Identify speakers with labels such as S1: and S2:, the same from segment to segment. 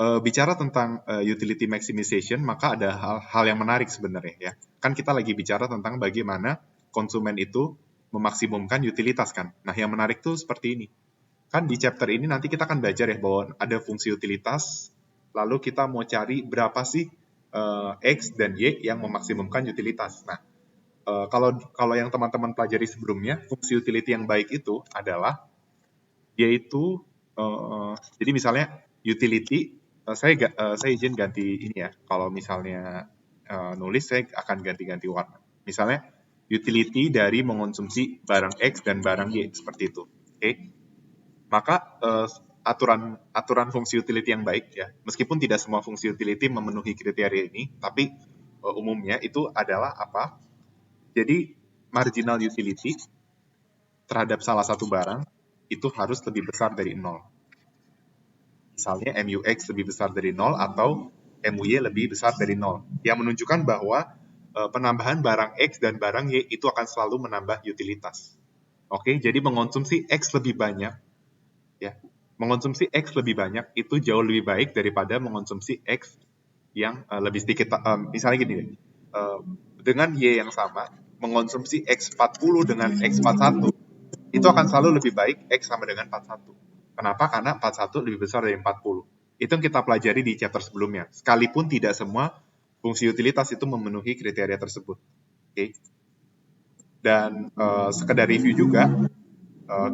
S1: bicara tentang utility maximization, maka ada hal yang menarik sebenarnya ya. Kan kita lagi bicara tentang bagaimana konsumen itu memaksimumkan utilitas kan. Nah, yang menarik tuh seperti ini. Kan di chapter ini nanti kita akan belajar ya bahwa ada fungsi utilitas, lalu kita mau cari berapa sih X dan Y yang memaksimumkan utilitas. Nah, kalau yang teman-teman pelajari sebelumnya, fungsi utility yang baik itu adalah yaitu jadi misalnya utility saya izin ganti ini ya. Kalau misalnya nulis saya akan ganti-ganti warna. Misalnya utility dari mengonsumsi barang X dan barang Y seperti itu. Oke. Maka aturan fungsi utility yang baik ya, meskipun tidak semua fungsi utility memenuhi kriteria ini, tapi umumnya itu adalah apa? Jadi marginal utility terhadap salah satu barang itu harus lebih besar dari 0. Misalnya MUX lebih besar dari 0 atau MUY lebih besar dari 0. Yang menunjukkan bahwa penambahan barang X dan barang Y itu akan selalu menambah utilitas. Oke, jadi mengonsumsi X lebih banyak, ya, mengonsumsi X lebih banyak itu jauh lebih baik daripada mengonsumsi X yang lebih sedikit. Misalnya gini, dengan Y yang sama, mengonsumsi X40 dengan X41 itu akan selalu lebih baik X sama dengan 41. Kenapa? Karena 41 lebih besar dari 40. Itu yang kita pelajari di chapter sebelumnya. Sekalipun tidak semua fungsi utilitas itu memenuhi kriteria tersebut. Oke. Dan sekedar review juga,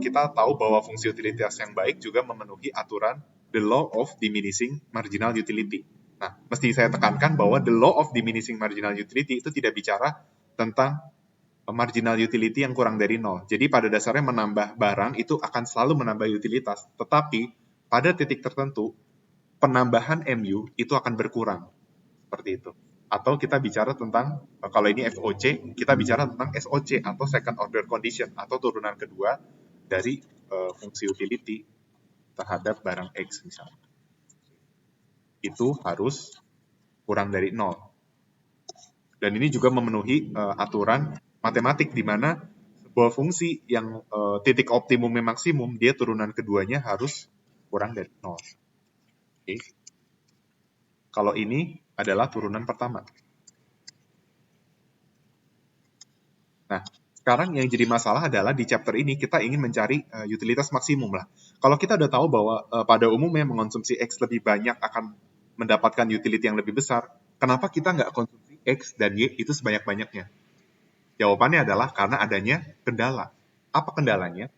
S1: kita tahu bahwa fungsi utilitas yang baik juga memenuhi aturan the law of diminishing marginal utility. Nah, mesti saya tekankan bahwa the law of diminishing marginal utility itu tidak bicara tentang marginal utility yang kurang dari 0. Jadi pada dasarnya menambah barang itu akan selalu menambah utilitas. Tetapi pada titik tertentu, penambahan MU itu akan berkurang. Seperti itu. Atau kita bicara tentang, kalau ini FOC, kita bicara tentang SOC atau second order condition, atau turunan kedua dari fungsi utility terhadap barang X misalnya. Itu harus kurang dari 0. Dan ini juga memenuhi aturan matematik di mana sebuah fungsi yang titik optimumnya maksimum, dia turunan keduanya harus kurang dari 0. Oke. Kalau ini adalah turunan pertama. Nah, sekarang yang jadi masalah adalah di chapter ini kita ingin mencari utilitas maksimum lah. Kalau kita udah tahu bahwa pada umumnya mengonsumsi X lebih banyak akan mendapatkan utility yang lebih besar, kenapa kita nggak konsumsi X dan Y itu sebanyak-banyaknya? Jawabannya adalah karena adanya kendala. Apa kendalanya?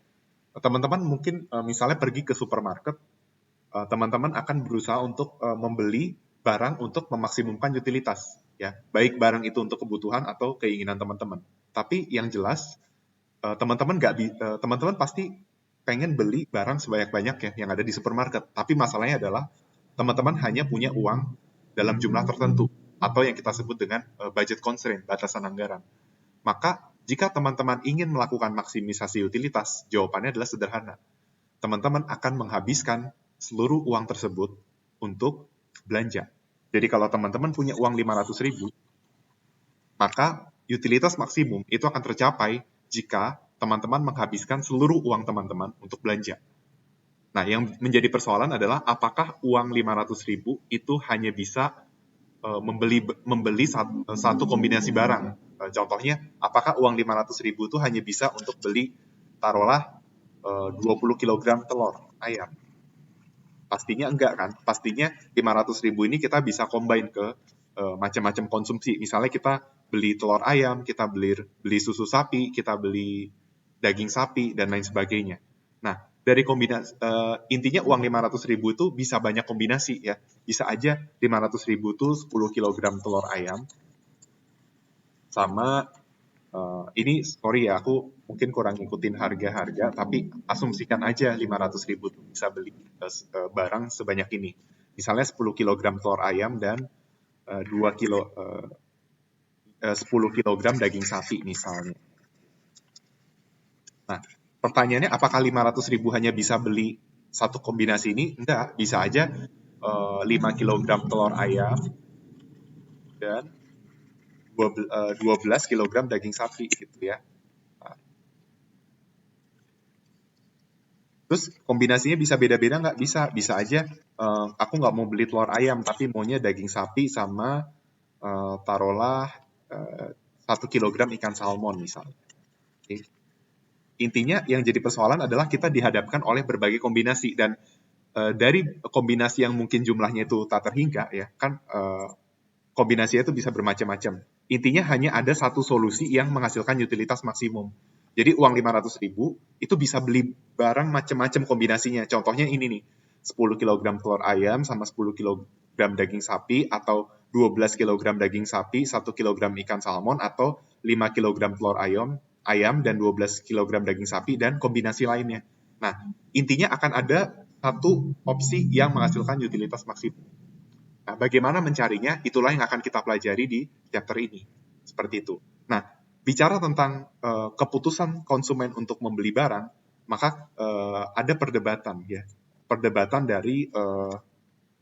S1: Teman-teman mungkin misalnya pergi ke supermarket, teman-teman akan berusaha untuk membeli barang untuk memaksimumkan utilitas, ya, baik barang itu untuk kebutuhan atau keinginan teman-teman. Tapi yang jelas teman-teman pasti pengen beli barang sebanyak-banyaknya yang ada di supermarket. Tapi masalahnya adalah teman-teman hanya punya uang dalam jumlah tertentu atau yang kita sebut dengan budget constraint, batasan anggaran. Maka jika teman-teman ingin melakukan maksimisasi utilitas, jawabannya adalah sederhana. Teman-teman akan menghabiskan seluruh uang tersebut untuk belanja. Jadi kalau teman-teman punya uang 500.000, maka utilitas maksimum itu akan tercapai jika teman-teman menghabiskan seluruh uang teman-teman untuk belanja. Nah, yang menjadi persoalan adalah apakah uang 500.000 itu hanya bisa membeli satu kombinasi barang. Contohnya, apakah uang 500.000 itu hanya bisa untuk beli, taruhlah 20 kg telur ayam? Pastinya enggak kan? Pastinya 500.000 ini kita bisa combine ke macam-macam konsumsi. Misalnya kita beli telur ayam, kita beli susu sapi, kita beli daging sapi, dan lain sebagainya. Nah, dari kombinasi, intinya uang 500.000 itu bisa banyak kombinasi ya. Bisa aja 500.000 itu 10 kg telur ayam, sama ini sorry ya, aku mungkin kurang ngikutin harga-harga, tapi asumsikan aja 500.000 itu bisa beli barang sebanyak ini. Misalnya 10 kg telur ayam dan 10 kg daging sapi misalnya. Nah, pertanyaannya apakah 500.000 hanya bisa beli satu kombinasi ini? Enggak, bisa aja 5 kg telur ayam dan 12 kg daging sapi gitu ya. Nah, Terus kombinasinya bisa beda-beda nggak? Bisa, bisa aja. Aku nggak mau beli telur ayam, tapi maunya daging sapi sama taruhlah 1 kilogram ikan salmon misalnya. Oke. Intinya yang jadi persoalan adalah kita dihadapkan oleh berbagai kombinasi dan dari kombinasi yang mungkin jumlahnya itu tak terhingga ya kan kombinasinya itu bisa bermacam-macam. Intinya hanya ada satu solusi yang menghasilkan utilitas maksimum. Jadi uang 500.000 itu bisa beli barang macam-macam kombinasinya. Contohnya ini nih, 10 kilogram telur ayam sama 10 kilogram daging sapi atau 12 kilogram daging sapi, 1 kilogram ikan salmon atau 5 kilogram telur ayam dan 12 kilogram daging sapi dan kombinasi lainnya. Nah, intinya akan ada satu opsi yang menghasilkan utilitas maksimum. Nah, bagaimana mencarinya, itulah yang akan kita pelajari di chapter ini. Seperti itu. Nah, bicara tentang keputusan konsumen untuk membeli barang, maka ada perdebatan ya. Perdebatan dari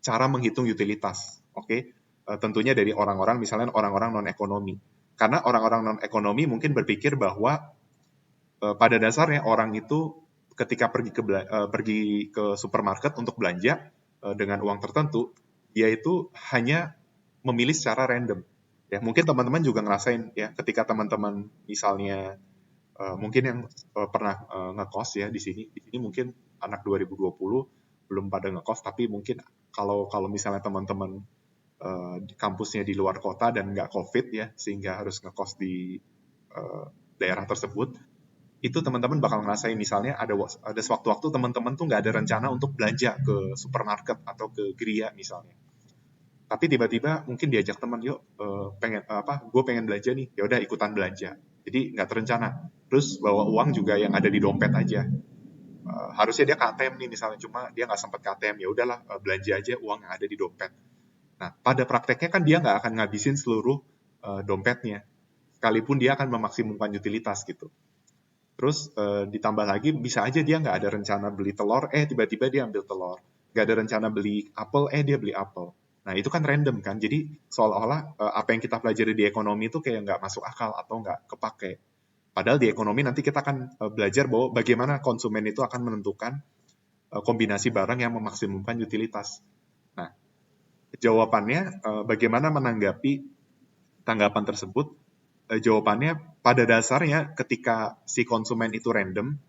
S1: cara menghitung utilitas. Oke. Tentunya dari orang-orang, misalnya orang-orang non-ekonomi. Karena orang-orang non-ekonomi mungkin berpikir bahwa pada dasarnya orang itu ketika pergi ke supermarket untuk belanja dengan uang tertentu, dia itu hanya memilih secara random. Ya, mungkin teman-teman juga ngerasain ya ketika teman-teman misalnya mungkin yang pernah ngekos ya di sini. Di sini mungkin anak 2020 belum pada ngekos, tapi mungkin kalau kalau misalnya teman-teman di kampusnya di luar kota dan nggak COVID ya, sehingga harus ngekos di daerah tersebut, itu teman-teman bakal ngerasain misalnya ada sewaktu-waktu teman-teman tuh nggak ada rencana untuk belanja ke supermarket atau ke geria misalnya. Tapi tiba-tiba mungkin diajak teman, yuk gue pengen belanja nih, ya udah ikutan belanja. Jadi nggak terencana. Terus bawa uang juga yang ada di dompet aja. Harusnya dia KTM nih misalnya, cuma dia nggak sempat KTM, ya udahlah belanja aja uang yang ada di dompet. Nah, pada prakteknya kan dia nggak akan ngabisin seluruh dompetnya, sekalipun dia akan memaksimumkan utilitas gitu. Terus ditambah lagi bisa aja dia nggak ada rencana beli telur, tiba-tiba dia ambil telur. Nggak ada rencana beli apel, dia beli apel. Nah itu kan random kan, jadi seolah-olah apa yang kita pelajari di ekonomi itu kayak nggak masuk akal atau nggak kepake. Padahal di ekonomi nanti kita akan belajar bahwa bagaimana konsumen itu akan menentukan kombinasi barang yang memaksimumkan utilitas. Nah, jawabannya bagaimana menanggapi tanggapan tersebut? Jawabannya pada dasarnya ketika si konsumen itu random,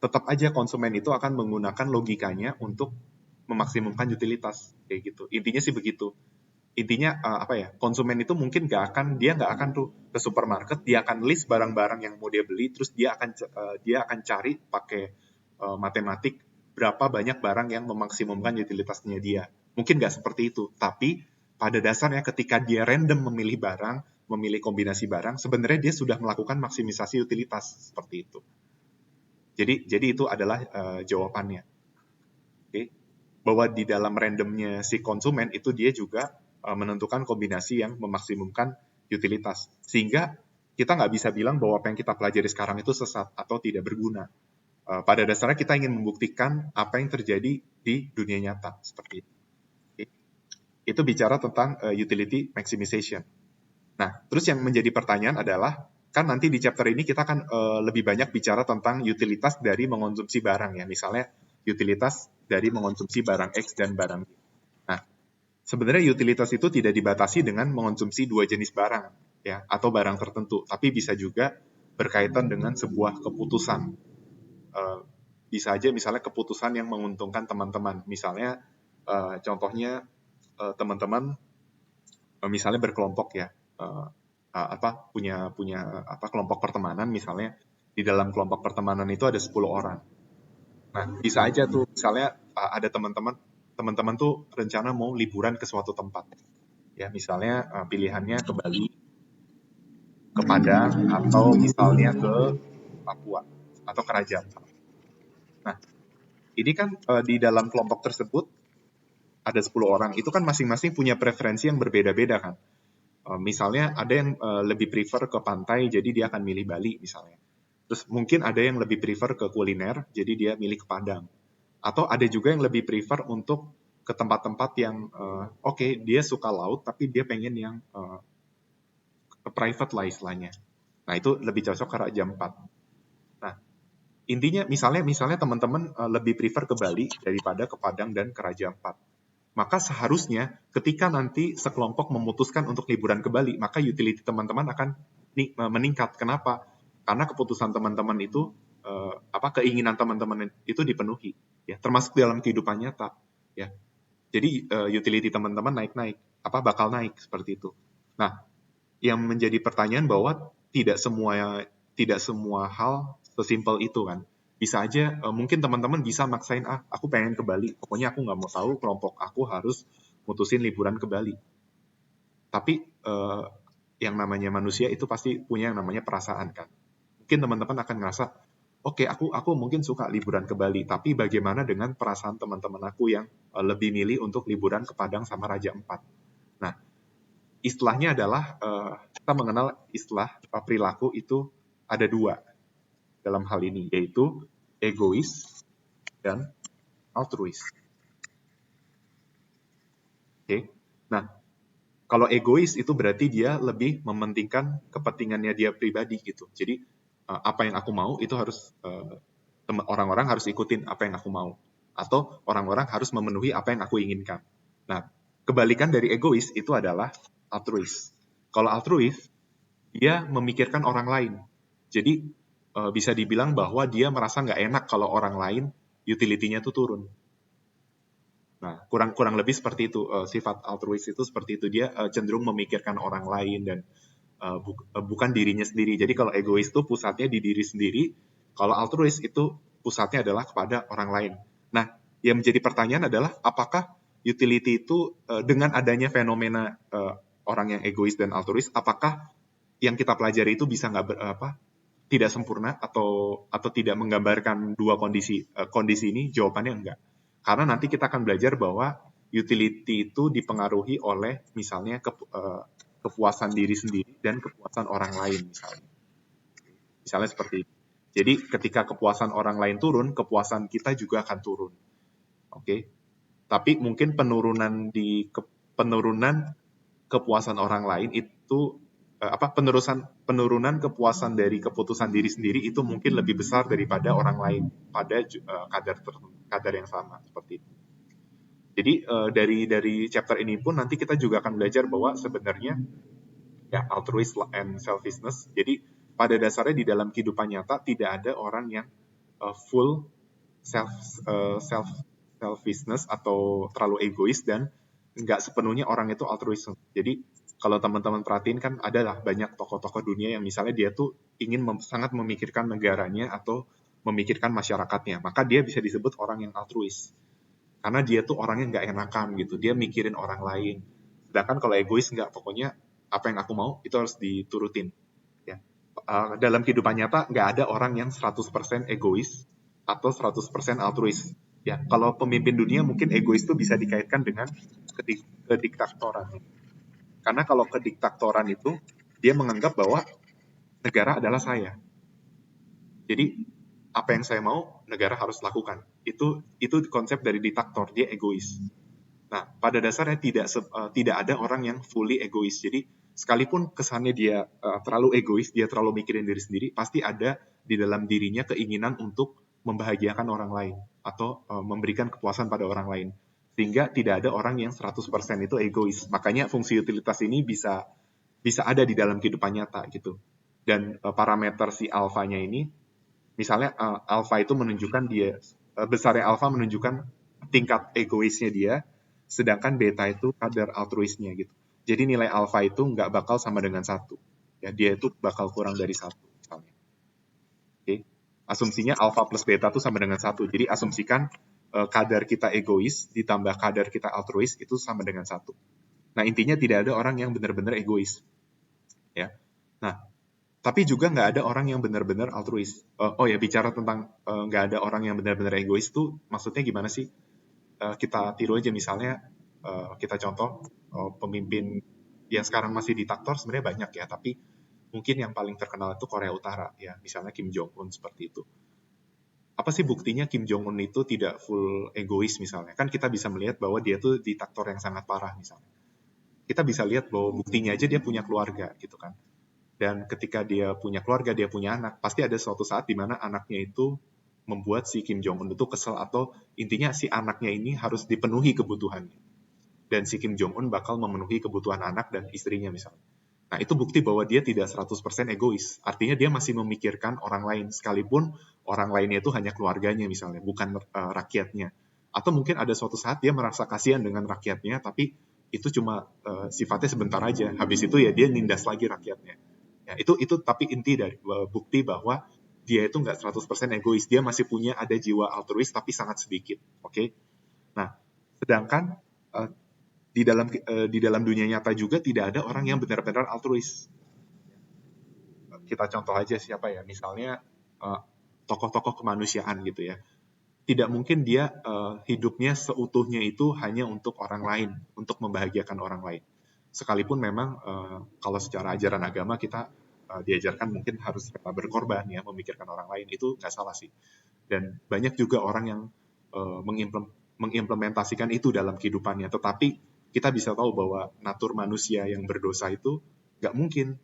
S1: tetap aja konsumen itu akan menggunakan logikanya untuk memaksimumkan utilitas kayak gitu. Intinya sih begitu. Intinya konsumen itu mungkin dia nggak akan tuh ke supermarket, dia akan list barang-barang yang mau dia beli, terus dia akan cari pakai matematik berapa banyak barang yang memaksimumkan utilitasnya dia. Mungkin nggak seperti itu, tapi pada dasarnya ketika dia random memilih barang, memilih kombinasi barang, sebenarnya dia sudah melakukan maksimisasi utilitas seperti itu. Jadi itu adalah jawabannya. Okay? Bahwa di dalam randomnya si konsumen itu dia juga menentukan kombinasi yang memaksimumkan utilitas. Sehingga kita nggak bisa bilang bahwa apa yang kita pelajari sekarang itu sesat atau tidak berguna. Pada dasarnya kita ingin membuktikan apa yang terjadi di dunia nyata. Seperti itu. Okay? Itu bicara tentang utility maximization. Nah, terus yang menjadi pertanyaan adalah, kan nanti di chapter ini kita akan lebih banyak bicara tentang utilitas dari mengonsumsi barang ya. Misalnya utilitas dari mengonsumsi barang X dan barang Y. Nah, sebenarnya utilitas itu tidak dibatasi dengan mengonsumsi dua jenis barang ya atau barang tertentu, tapi bisa juga berkaitan dengan sebuah keputusan. Bisa aja misalnya keputusan yang menguntungkan teman-teman. Misalnya contohnya teman-teman misalnya berkelompok ya, punya kelompok pertemanan misalnya, di dalam kelompok pertemanan itu ada 10 orang. Nah, bisa aja tuh misalnya ada teman-teman tuh rencana mau liburan ke suatu tempat. Ya, misalnya pilihannya ke Bali, ke Padang, atau misalnya ke Papua atau ke Raja Ampat. Nah, ini kan di dalam kelompok tersebut ada 10 orang. Itu kan masing-masing punya preferensi yang berbeda-beda kan. Misalnya ada yang lebih prefer ke pantai, jadi dia akan milih Bali misalnya. Terus mungkin ada yang lebih prefer ke kuliner, jadi dia milih ke Padang. Atau ada juga yang lebih prefer untuk ke tempat-tempat yang dia suka laut, tapi dia pengen yang private lah istilahnya. Nah itu lebih cocok ke Raja Ampat. Nah Intinya misalnya teman-teman lebih prefer ke Bali daripada ke Padang dan ke Raja Ampat. Maka seharusnya ketika nanti sekelompok memutuskan untuk liburan ke Bali, maka utility teman-teman akan meningkat. Kenapa? Karena keputusan teman-teman itu keinginan teman-teman itu dipenuhi, ya, termasuk dalam kehidupan nyata, ya. Jadi utility teman-teman naik-naik, bakal naik seperti itu. Nah, yang menjadi pertanyaan bahwa tidak semua hal sesimpel itu kan. Bisa aja mungkin teman-teman bisa maksain, aku pengen ke Bali, pokoknya aku nggak mau tahu kelompok aku harus mutusin liburan ke Bali. Tapi yang namanya manusia itu pasti punya yang namanya perasaan kan. Mungkin teman-teman akan ngerasa, oke, aku mungkin suka liburan ke Bali, tapi bagaimana dengan perasaan teman-teman aku yang lebih milih untuk liburan ke Padang sama Raja Ampat. Nah, istilahnya adalah kita mengenal istilah perilaku itu ada dua dalam hal ini, yaitu egois dan altruis. Oke. Nah, kalau egois itu berarti dia lebih mementingkan kepentingannya dia pribadi gitu. Jadi apa yang aku mau itu harus orang-orang harus ikutin apa yang aku mau, atau orang-orang harus memenuhi apa yang aku inginkan. Nah, kebalikan dari egois itu adalah altruis. Kalau altruis, dia memikirkan orang lain. Jadi bisa dibilang bahwa dia merasa nggak enak kalau orang lain utility-nya tuh turun. Nah, kurang lebih seperti itu. Sifat altruis itu seperti itu. Dia cenderung memikirkan orang lain dan bukan dirinya sendiri. Jadi kalau egois itu pusatnya di diri sendiri, kalau altruis itu pusatnya adalah kepada orang lain. Nah, yang menjadi pertanyaan adalah apakah utility itu dengan adanya fenomena orang yang egois dan altruis, apakah yang kita pelajari itu bisa tidak sempurna atau tidak menggambarkan dua kondisi ini? Jawabannya enggak. Karena nanti kita akan belajar bahwa utility itu dipengaruhi oleh misalnya kepuasan diri sendiri dan kepuasan orang lain misalnya. Misalnya seperti itu. Jadi ketika kepuasan orang lain turun, kepuasan kita juga akan turun. Oke. Tapi mungkin penurunan kepuasan orang lain itu penurunan kepuasan dari keputusan diri sendiri itu mungkin lebih besar daripada orang lain pada kadar yang sama seperti itu. Jadi dari chapter ini pun nanti kita juga akan belajar bahwa sebenarnya ya altruist and selfishness. Jadi pada dasarnya di dalam kehidupan nyata tidak ada orang yang full self uh, self selfishness atau terlalu egois dan nggak sepenuhnya orang itu altruisme. Jadi kalau teman-teman perhatiin kan adalah banyak tokoh-tokoh dunia yang misalnya dia tuh ingin sangat memikirkan negaranya atau memikirkan masyarakatnya, maka dia bisa disebut orang yang altruis. Karena dia tuh orangnya nggak enakan gitu, dia mikirin orang lain. Sedangkan kalau egois nggak, pokoknya apa yang aku mau itu harus diturutin. Ya. Dalam kehidupan nyata nggak ada orang yang 100% egois atau 100% altruis. Ya, kalau pemimpin dunia mungkin egois itu bisa dikaitkan dengan kediktatoran. Karena kalau kediktatoran itu dia menganggap bahwa negara adalah saya. Jadi apa yang saya mau negara harus lakukan. Itu konsep dari diktator, dia egois. Nah, pada dasarnya tidak ada orang yang fully egois. Jadi sekalipun kesannya dia terlalu egois, dia terlalu mikirin diri sendiri, pasti ada di dalam dirinya keinginan untuk membahagiakan orang lain atau memberikan kepuasan pada orang lain. Sehingga tidak ada orang yang 100% itu egois. Makanya fungsi utilitas ini bisa ada di dalam kehidupan nyata gitu. Dan parameter si alfanya ini, misalnya alfa itu menunjukkan besarnya alfa menunjukkan tingkat egoisnya dia, sedangkan beta itu kadar altruisnya gitu. Jadi nilai alfa itu nggak bakal sama dengan 1. Ya, dia itu bakal kurang dari 1 misalnya. Oke. Asumsinya alfa plus beta itu sama dengan 1. Jadi asumsikan kadar kita egois ditambah kadar kita altruis itu sama dengan 1. Nah, intinya tidak ada orang yang benar-benar egois. Ya. Nah, tapi juga nggak ada orang yang benar-benar altruis. Oh ya, bicara tentang nggak ada orang yang benar-benar egois itu maksudnya gimana sih? Kita tiru aja misalnya, kita contoh pemimpin yang sekarang masih diktator sebenarnya banyak ya, tapi mungkin yang paling terkenal itu Korea Utara ya, misalnya Kim Jong Un seperti itu. Apa sih buktinya Kim Jong Un itu tidak full egois misalnya? Kan kita bisa melihat bahwa dia tuh diktator yang sangat parah misalnya. Kita bisa lihat bahwa buktinya aja dia punya keluarga gitu kan. Dan ketika dia punya keluarga, dia punya anak, pasti ada suatu saat di mana anaknya itu membuat si Kim Jong Un itu kesel, atau intinya si anaknya ini harus dipenuhi kebutuhannya. Dan si Kim Jong Un bakal memenuhi kebutuhan anak dan istrinya misalnya. Nah, itu bukti bahwa dia tidak 100% egois. Artinya dia masih memikirkan orang lain, sekalipun orang lainnya itu hanya keluarganya misalnya, bukan rakyatnya. Atau mungkin ada suatu saat dia merasa kasihan dengan rakyatnya, tapi itu cuma sifatnya sebentar aja. Habis itu ya dia nindas lagi rakyatnya. Ya, itu tapi inti dari bukti bahwa dia itu nggak 100% egois. Dia masih punya ada jiwa altruis, tapi sangat sedikit. Oke? Nah, sedangkan di dalam dunia nyata juga tidak ada orang yang benar-benar altruis. Kita contoh aja siapa ya, misalnya tokoh-tokoh kemanusiaan gitu ya. Tidak mungkin dia hidupnya seutuhnya itu hanya untuk orang lain, untuk membahagiakan orang lain. Sekalipun memang kalau secara ajaran agama kita diajarkan mungkin harus berkorban ya, memikirkan orang lain, itu nggak salah sih. Dan banyak juga orang yang mengimplementasikan itu dalam kehidupannya, tetapi kita bisa tahu bahwa natur manusia yang berdosa itu nggak mungkin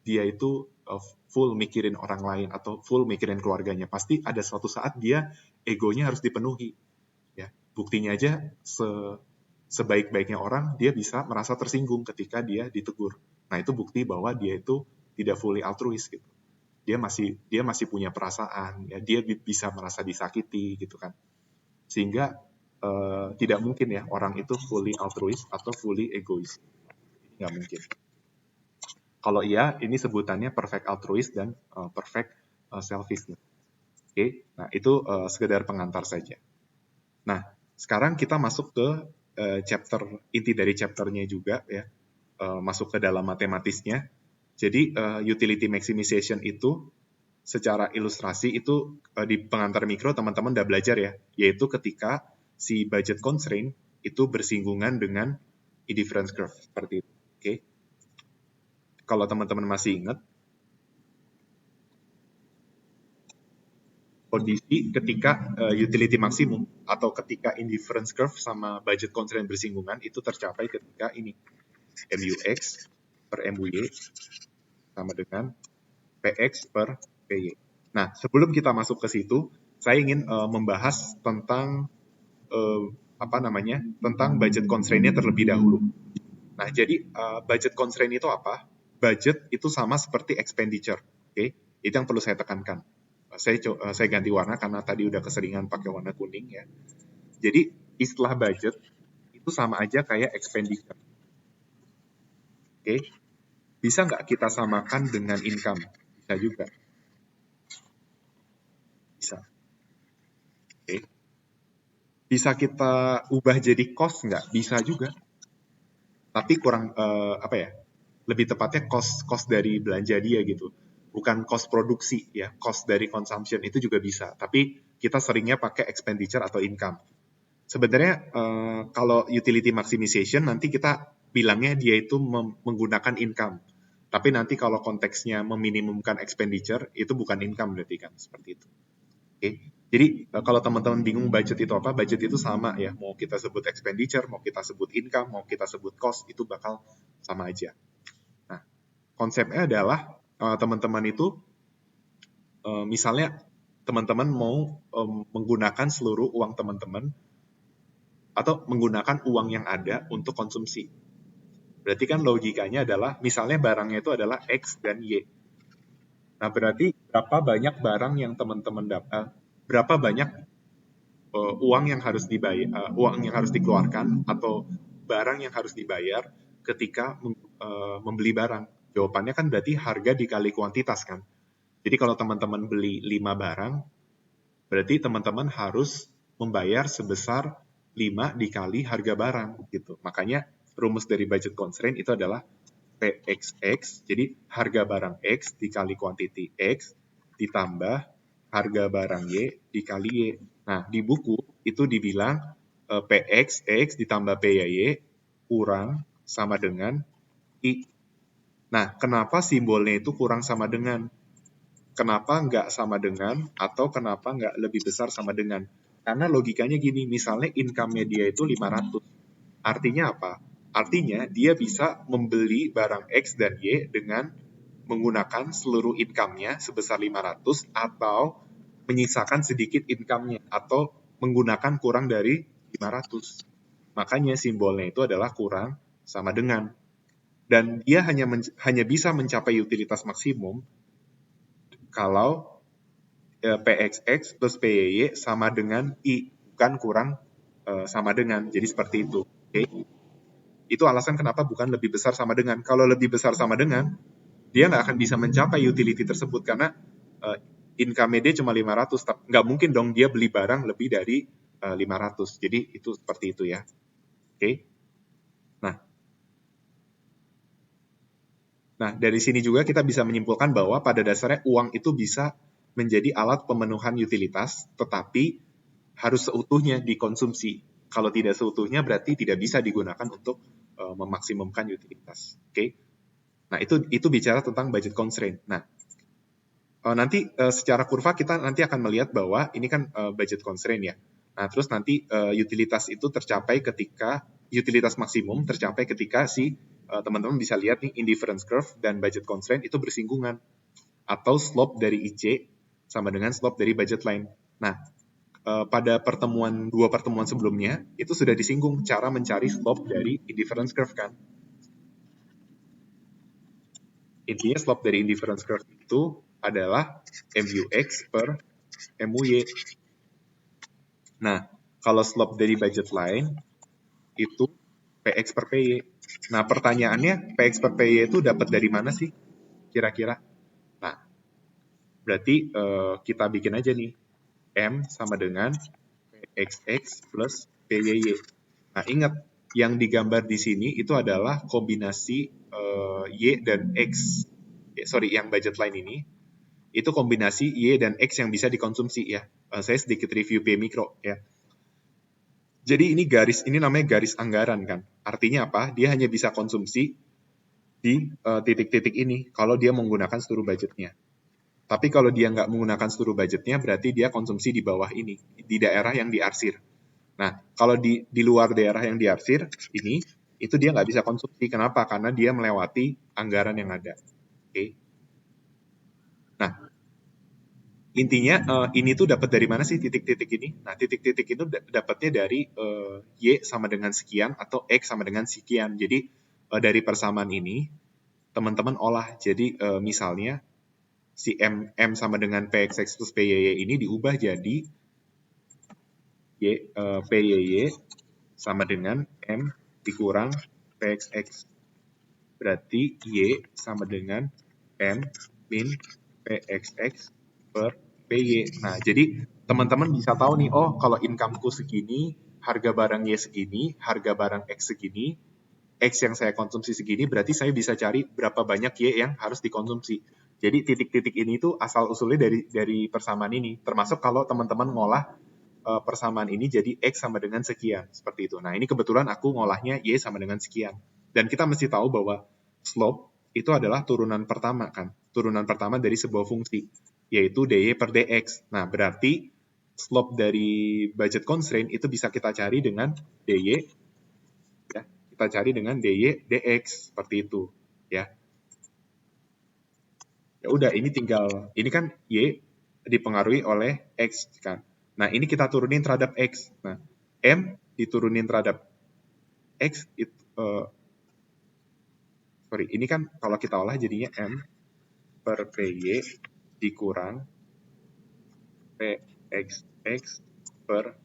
S1: dia itu full mikirin orang lain atau full mikirin keluarganya. Pasti ada suatu saat dia egonya harus dipenuhi. Ya, buktinya aja sebaik-baiknya orang, dia bisa merasa tersinggung ketika dia ditegur. Nah, itu bukti bahwa dia itu tidak fully altruis gitu. Dia masih punya perasaan, ya, dia bisa merasa disakiti gitu kan. Sehingga tidak mungkin ya orang itu fully altruis atau fully egois. Nggak mungkin. Kalau iya, ini sebutannya perfect altruis dan perfect selfishness. Oke, nah itu sekedar pengantar saja. Nah, sekarang kita masuk ke chapter inti dari chapternya juga ya, masuk ke dalam matematisnya. Jadi utility maximization itu secara ilustrasi itu di pengantar mikro teman-teman udah belajar ya, yaitu ketika si budget constraint itu bersinggungan dengan indifference curve seperti itu. Oke. Kalau teman-teman masih ingat, kondisi ketika utility maksimum atau ketika indifference curve sama budget constraint bersinggungan itu tercapai ketika ini MUX per MUY sama dengan PX per PY. Nah, sebelum kita masuk ke situ, saya ingin membahas tentang tentang budget constraint-nya terlebih dahulu. Nah, jadi budget constraint itu apa? Budget itu sama seperti expenditure, oke? Itu yang perlu saya tekankan. Saya ganti warna karena tadi udah keseringan pakai warna kuning ya. Jadi istilah budget itu sama aja kayak expenditure. Oke, bisa nggak kita samakan dengan income? Bisa juga. Bisa. Oke. Bisa kita ubah jadi cost nggak? Bisa juga. Tapi kurang lebih tepatnya cost dari belanja dia gitu. Bukan cost produksi ya, cost dari consumption itu juga bisa. Tapi kita seringnya pakai expenditure atau income. Sebenarnya kalau utility maximization nanti kita bilangnya dia itu menggunakan income. Tapi nanti kalau konteksnya meminimumkan expenditure itu bukan income berarti kan, seperti itu. Oke. Jadi kalau teman-teman bingung budget itu apa, budget itu sama ya. Mau kita sebut expenditure, mau kita sebut income, mau kita sebut cost, itu bakal sama aja. Nah, konsepnya adalah teman-teman itu misalnya teman-teman mau menggunakan seluruh uang teman-teman atau menggunakan uang yang ada untuk konsumsi. Berarti kan logikanya adalah misalnya barangnya itu adalah X dan Y. Nah, berarti berapa banyak barang yang teman-teman dapat, berapa banyak uang yang harus dibayar, uang yang harus dikeluarkan atau barang yang harus dibayar ketika membeli barang. Jawabannya kan berarti harga dikali kuantitas kan. Jadi kalau teman-teman beli 5 barang, berarti teman-teman harus membayar sebesar 5 dikali harga barang gitu. Makanya rumus dari budget constraint itu adalah PXX, jadi harga barang X dikali quantity X ditambah harga barang Y dikali Y. Nah, di buku itu dibilang PXX ditambah PY kurang sama dengan I. Nah, kenapa simbolnya itu kurang sama dengan? Kenapa nggak sama dengan atau kenapa nggak lebih besar sama dengan? Karena logikanya gini, misalnya income-nya dia itu 500. Artinya apa? Artinya dia bisa membeli barang X dan Y dengan menggunakan seluruh income-nya sebesar 500 atau menyisakan sedikit income-nya atau menggunakan kurang dari 500. Makanya simbolnya itu adalah kurang sama dengan. Dan dia hanya bisa mencapai utilitas maksimum kalau PXX plus PYY sama dengan I, bukan kurang sama dengan. Jadi seperti itu. Oke. Itu alasan kenapa bukan lebih besar sama dengan. Kalau lebih besar sama dengan, dia nggak akan bisa mencapai utility tersebut karena income dia cuma 500. Nggak mungkin dong dia beli barang lebih dari 500. Jadi itu seperti itu ya. Oke. Nah, dari sini juga kita bisa menyimpulkan bahwa pada dasarnya uang itu bisa menjadi alat pemenuhan utilitas, tetapi harus seutuhnya dikonsumsi. Kalau tidak seutuhnya berarti tidak bisa digunakan untuk memaksimumkan utilitas. Oke. Nah, itu bicara tentang budget constraint. Nah, nanti secara kurva kita nanti akan melihat bahwa ini kan budget constraint ya. Nah, terus nanti utilitas itu tercapai ketika utilitas maksimum tercapai ketika si teman-teman bisa lihat nih indifference curve dan budget constraint itu bersinggungan atau slope dari IC sama dengan slope dari budget line. Nah, pada dua pertemuan sebelumnya itu sudah disinggung cara mencari slope dari indifference curve kan. Intinya slope dari indifference curve itu adalah MUX per MUY. Nah, kalau slope dari budget line itu PX per PY. Nah, pertanyaannya PX per PY itu dapat dari mana sih kira-kira? Nah, berarti kita bikin aja nih. M sama dengan PXX plus PYY. Nah, ingat, yang digambar di sini itu adalah kombinasi Y dan X. Yang budget line ini, itu kombinasi Y dan X yang bisa dikonsumsi ya. Saya sedikit review P mikro ya. Jadi ini namanya garis anggaran kan. Artinya apa? Dia hanya bisa konsumsi di titik-titik ini kalau dia menggunakan seluruh budgetnya. Tapi kalau dia nggak menggunakan seluruh budgetnya, berarti dia konsumsi di bawah ini, di daerah yang diarsir. Nah, kalau di luar daerah yang diarsir, ini, itu dia nggak bisa konsumsi. Kenapa? Karena dia melewati anggaran yang ada. Oke. Nah, intinya ini tuh dapat dari mana sih titik-titik ini? Nah, titik-titik itu dapatnya dari Y sama dengan sekian atau X sama dengan sekian. Jadi dari persamaan ini teman-teman olah. Jadi misalnya si M sama dengan PXX plus PYY ini diubah jadi PYY sama dengan M dikurang PXX. Berarti Y sama dengan M min PXX per PY. Nah, jadi teman-teman bisa tahu nih, oh kalau income-ku segini, harga barang Y segini, harga barang X segini, X yang saya konsumsi segini, berarti saya bisa cari berapa banyak Y yang harus dikonsumsi. Jadi titik-titik ini tuh asal-usulnya dari persamaan ini. Termasuk kalau teman-teman ngolah persamaan ini jadi X sama dengan sekian. Seperti itu. Nah, ini kebetulan aku ngolahnya Y sama dengan sekian. Dan kita mesti tahu bahwa slope itu adalah turunan pertama kan. Turunan pertama dari sebuah fungsi, yaitu dy per dx. Nah, berarti slope dari budget constraint itu bisa kita cari dengan dy, ya. Kita cari dengan dy dx, seperti itu, ya. Ya udah, ini kan y dipengaruhi oleh x kan. Nah, ini kita turunin terhadap x. Nah, m diturunin terhadap x itu ini kan kalau kita olah jadinya m per py dikurang pxx per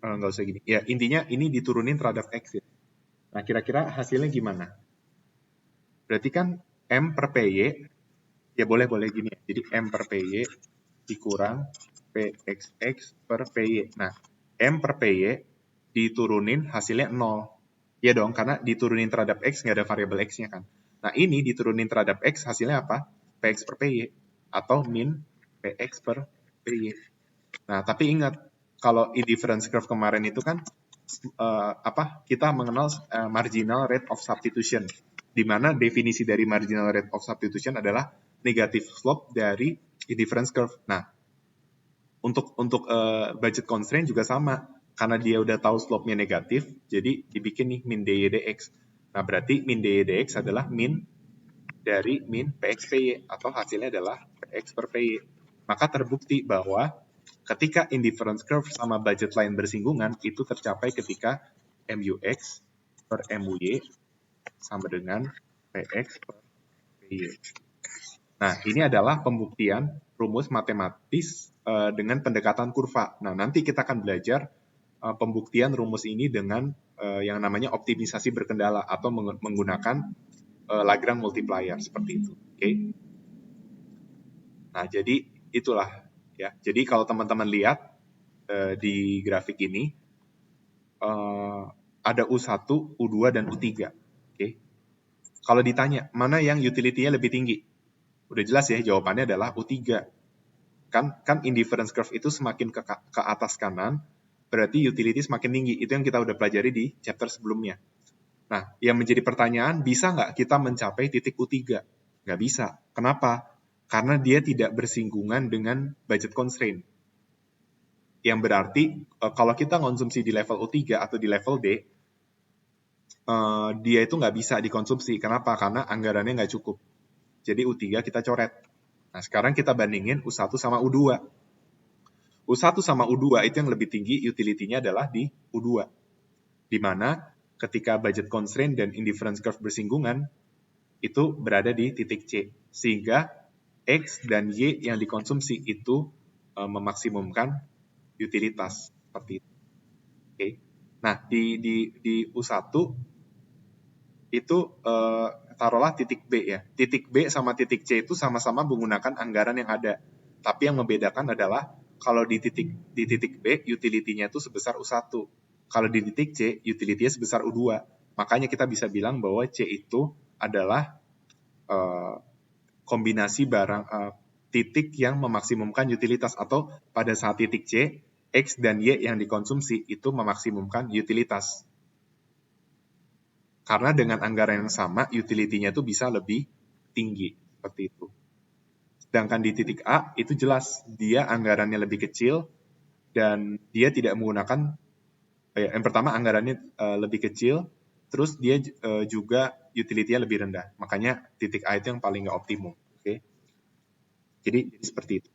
S1: nggak usah gini. Ya, intinya ini diturunin terhadap x ya. Nah, kira-kira hasilnya gimana? Berarti kan M per PY, ya boleh gini ya. Jadi M per PY dikurang PXX per PY. Nah, M per PY diturunin hasilnya 0. Ya dong, karena diturunin terhadap X nggak ada variabel X-nya kan. Nah, ini diturunin terhadap X hasilnya apa? PX per PY. Atau min PX per PY. Nah, tapi ingat, kalau indifference curve kemarin itu kan kita mengenal marginal rate of substitution, di mana definisi dari marginal rate of substitution adalah negative slope dari indifference curve. Nah, untuk budget constraint juga sama, karena dia udah tahu slope-nya negatif, jadi dibikin nih min dy dx. Nah, berarti min dy dx adalah min dari min px py, atau hasilnya adalah px per py. Maka terbukti bahwa ketika indifference curve sama budget line bersinggungan, itu tercapai ketika mux per my sama dengan px per py. Nah, ini adalah pembuktian rumus matematis dengan pendekatan kurva. Nah, nanti kita akan belajar pembuktian rumus ini dengan yang namanya optimisasi berkendala atau menggunakan Lagrange multiplier seperti itu. Oke. Nah, jadi itulah ya. Jadi kalau teman-teman lihat di grafik ini ada U1, U2 dan U3. Oke. Kalau ditanya mana yang utility-nya lebih tinggi? Udah jelas ya, jawabannya adalah U3. Kan indifference curve itu semakin ke atas kanan, berarti utility semakin tinggi. Itu yang kita udah pelajari di chapter sebelumnya. Nah, yang menjadi pertanyaan, bisa nggak kita mencapai titik U3? Nggak bisa. Kenapa? Karena dia tidak bersinggungan dengan budget constraint. Yang berarti, kalau kita konsumsi di level U3 atau di level D, dia itu nggak bisa dikonsumsi. Kenapa? Karena anggarannya nggak cukup. Jadi U3 kita coret. Nah, sekarang kita bandingin U1 sama U2. U1 sama U2 itu yang lebih tinggi utility-nya adalah di U2. Di mana ketika budget constraint dan indifference curve bersinggungan, itu berada di titik C. Sehingga X dan Y yang dikonsumsi itu memaksimumkan utilitas. Seperti itu. Oke. Nah, di U1 itu taruhlah titik B ya. Titik B sama titik C itu sama-sama menggunakan anggaran yang ada. Tapi yang membedakan adalah kalau di titik B utility-nya itu sebesar U1. Kalau di titik C utility-nya sebesar U2. Makanya kita bisa bilang bahwa C itu adalah kombinasi titik yang memaksimumkan utilitas, atau pada saat titik C X dan Y yang dikonsumsi itu memaksimumkan utilitas. Karena dengan anggaran yang sama, utility-nya itu bisa lebih tinggi. Seperti itu. Sedangkan di titik A, itu jelas. Dia anggarannya lebih kecil, dan dia tidak menggunakan, yang pertama anggarannya lebih kecil, terus dia juga utility-nya lebih rendah. Makanya titik A itu yang paling nggak optimum. Oke. Jadi seperti itu.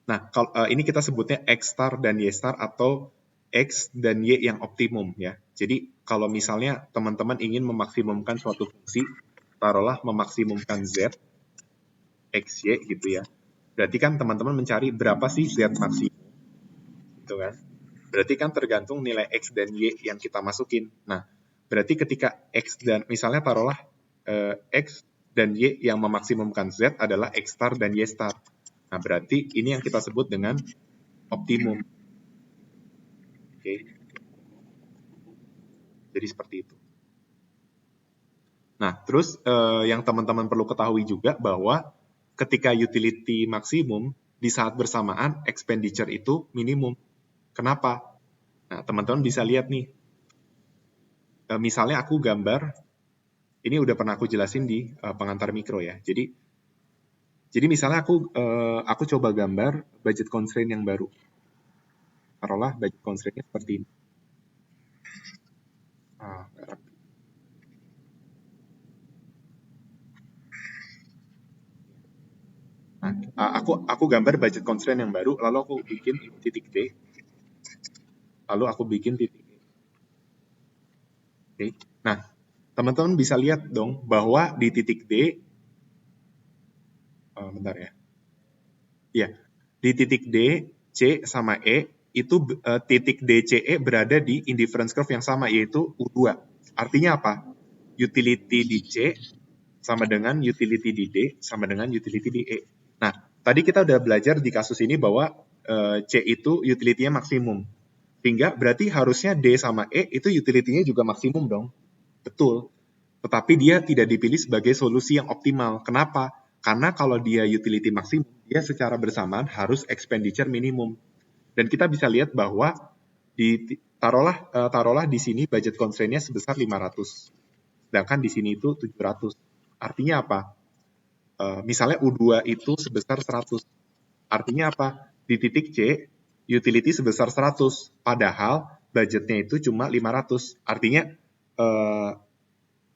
S1: Nah, ini kita sebutnya X star dan Y star, atau X dan Y yang optimum ya. Jadi kalau misalnya teman-teman ingin memaksimumkan suatu fungsi, taruhlah memaksimumkan Z, X, Y gitu ya. Berarti kan teman-teman mencari berapa sih Z maksimum, gitu kan. Berarti kan tergantung nilai X dan Y yang kita masukin. Nah, berarti ketika X dan, misalnya taruhlah X dan Y yang memaksimumkan Z adalah X star dan Y star. Nah, berarti ini yang kita sebut dengan optimum. Oke. Jadi seperti itu. Nah, terus yang teman-teman perlu ketahui juga bahwa ketika utility maksimum, di saat bersamaan expenditure itu minimum. Kenapa? Nah, teman-teman bisa lihat nih. Misalnya aku gambar, ini udah pernah aku jelasin di pengantar mikro ya. Jadi misalnya aku coba gambar budget constraint yang baru. Taruhlah budget constraint-nya seperti ini. Nah, aku gambar budget constraint yang baru, lalu aku bikin titik D, lalu aku bikin titik E. Oke. Nah, teman-teman bisa lihat dong bahwa di titik D, bentar ya. Ya, di titik D, C sama E, itu titik DCE berada di indifference curve yang sama, yaitu U2. Artinya apa? Utility di C sama dengan utility di D sama dengan utility di E. Nah, tadi kita udah belajar di kasus ini bahwa C itu utility-nya maksimum. Sehingga berarti harusnya D sama E itu utility-nya juga maksimum dong. Betul. Tetapi dia tidak dipilih sebagai solusi yang optimal. Kenapa? Karena kalau dia utility maksimum, dia secara bersamaan harus expenditure minimum. Dan kita bisa lihat bahwa taruhlah di sini budget constraint-nya sebesar 500. Sedangkan di sini itu 700. Artinya apa? Misalnya U2 itu sebesar 100. Artinya apa? Di titik C, utility sebesar 100. Padahal budgetnya itu cuma 500. Artinya eh,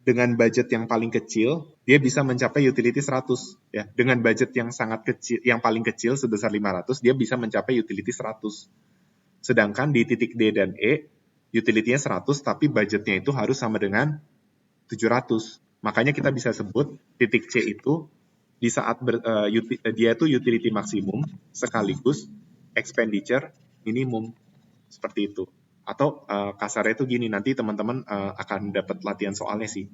S1: dengan budget yang paling kecil, dia bisa mencapai utility 100. Ya. Dengan budget yang sangat kecil, yang paling kecil sebesar 500, dia bisa mencapai utility 100. Sedangkan di titik D dan E, utility-nya 100, tapi budgetnya itu harus sama dengan 700. Makanya kita bisa sebut titik C itu di saat dia itu utility maksimum sekaligus expenditure minimum, seperti itu. Atau kasarnya itu gini, nanti teman-teman akan dapat latihan soalnya sih.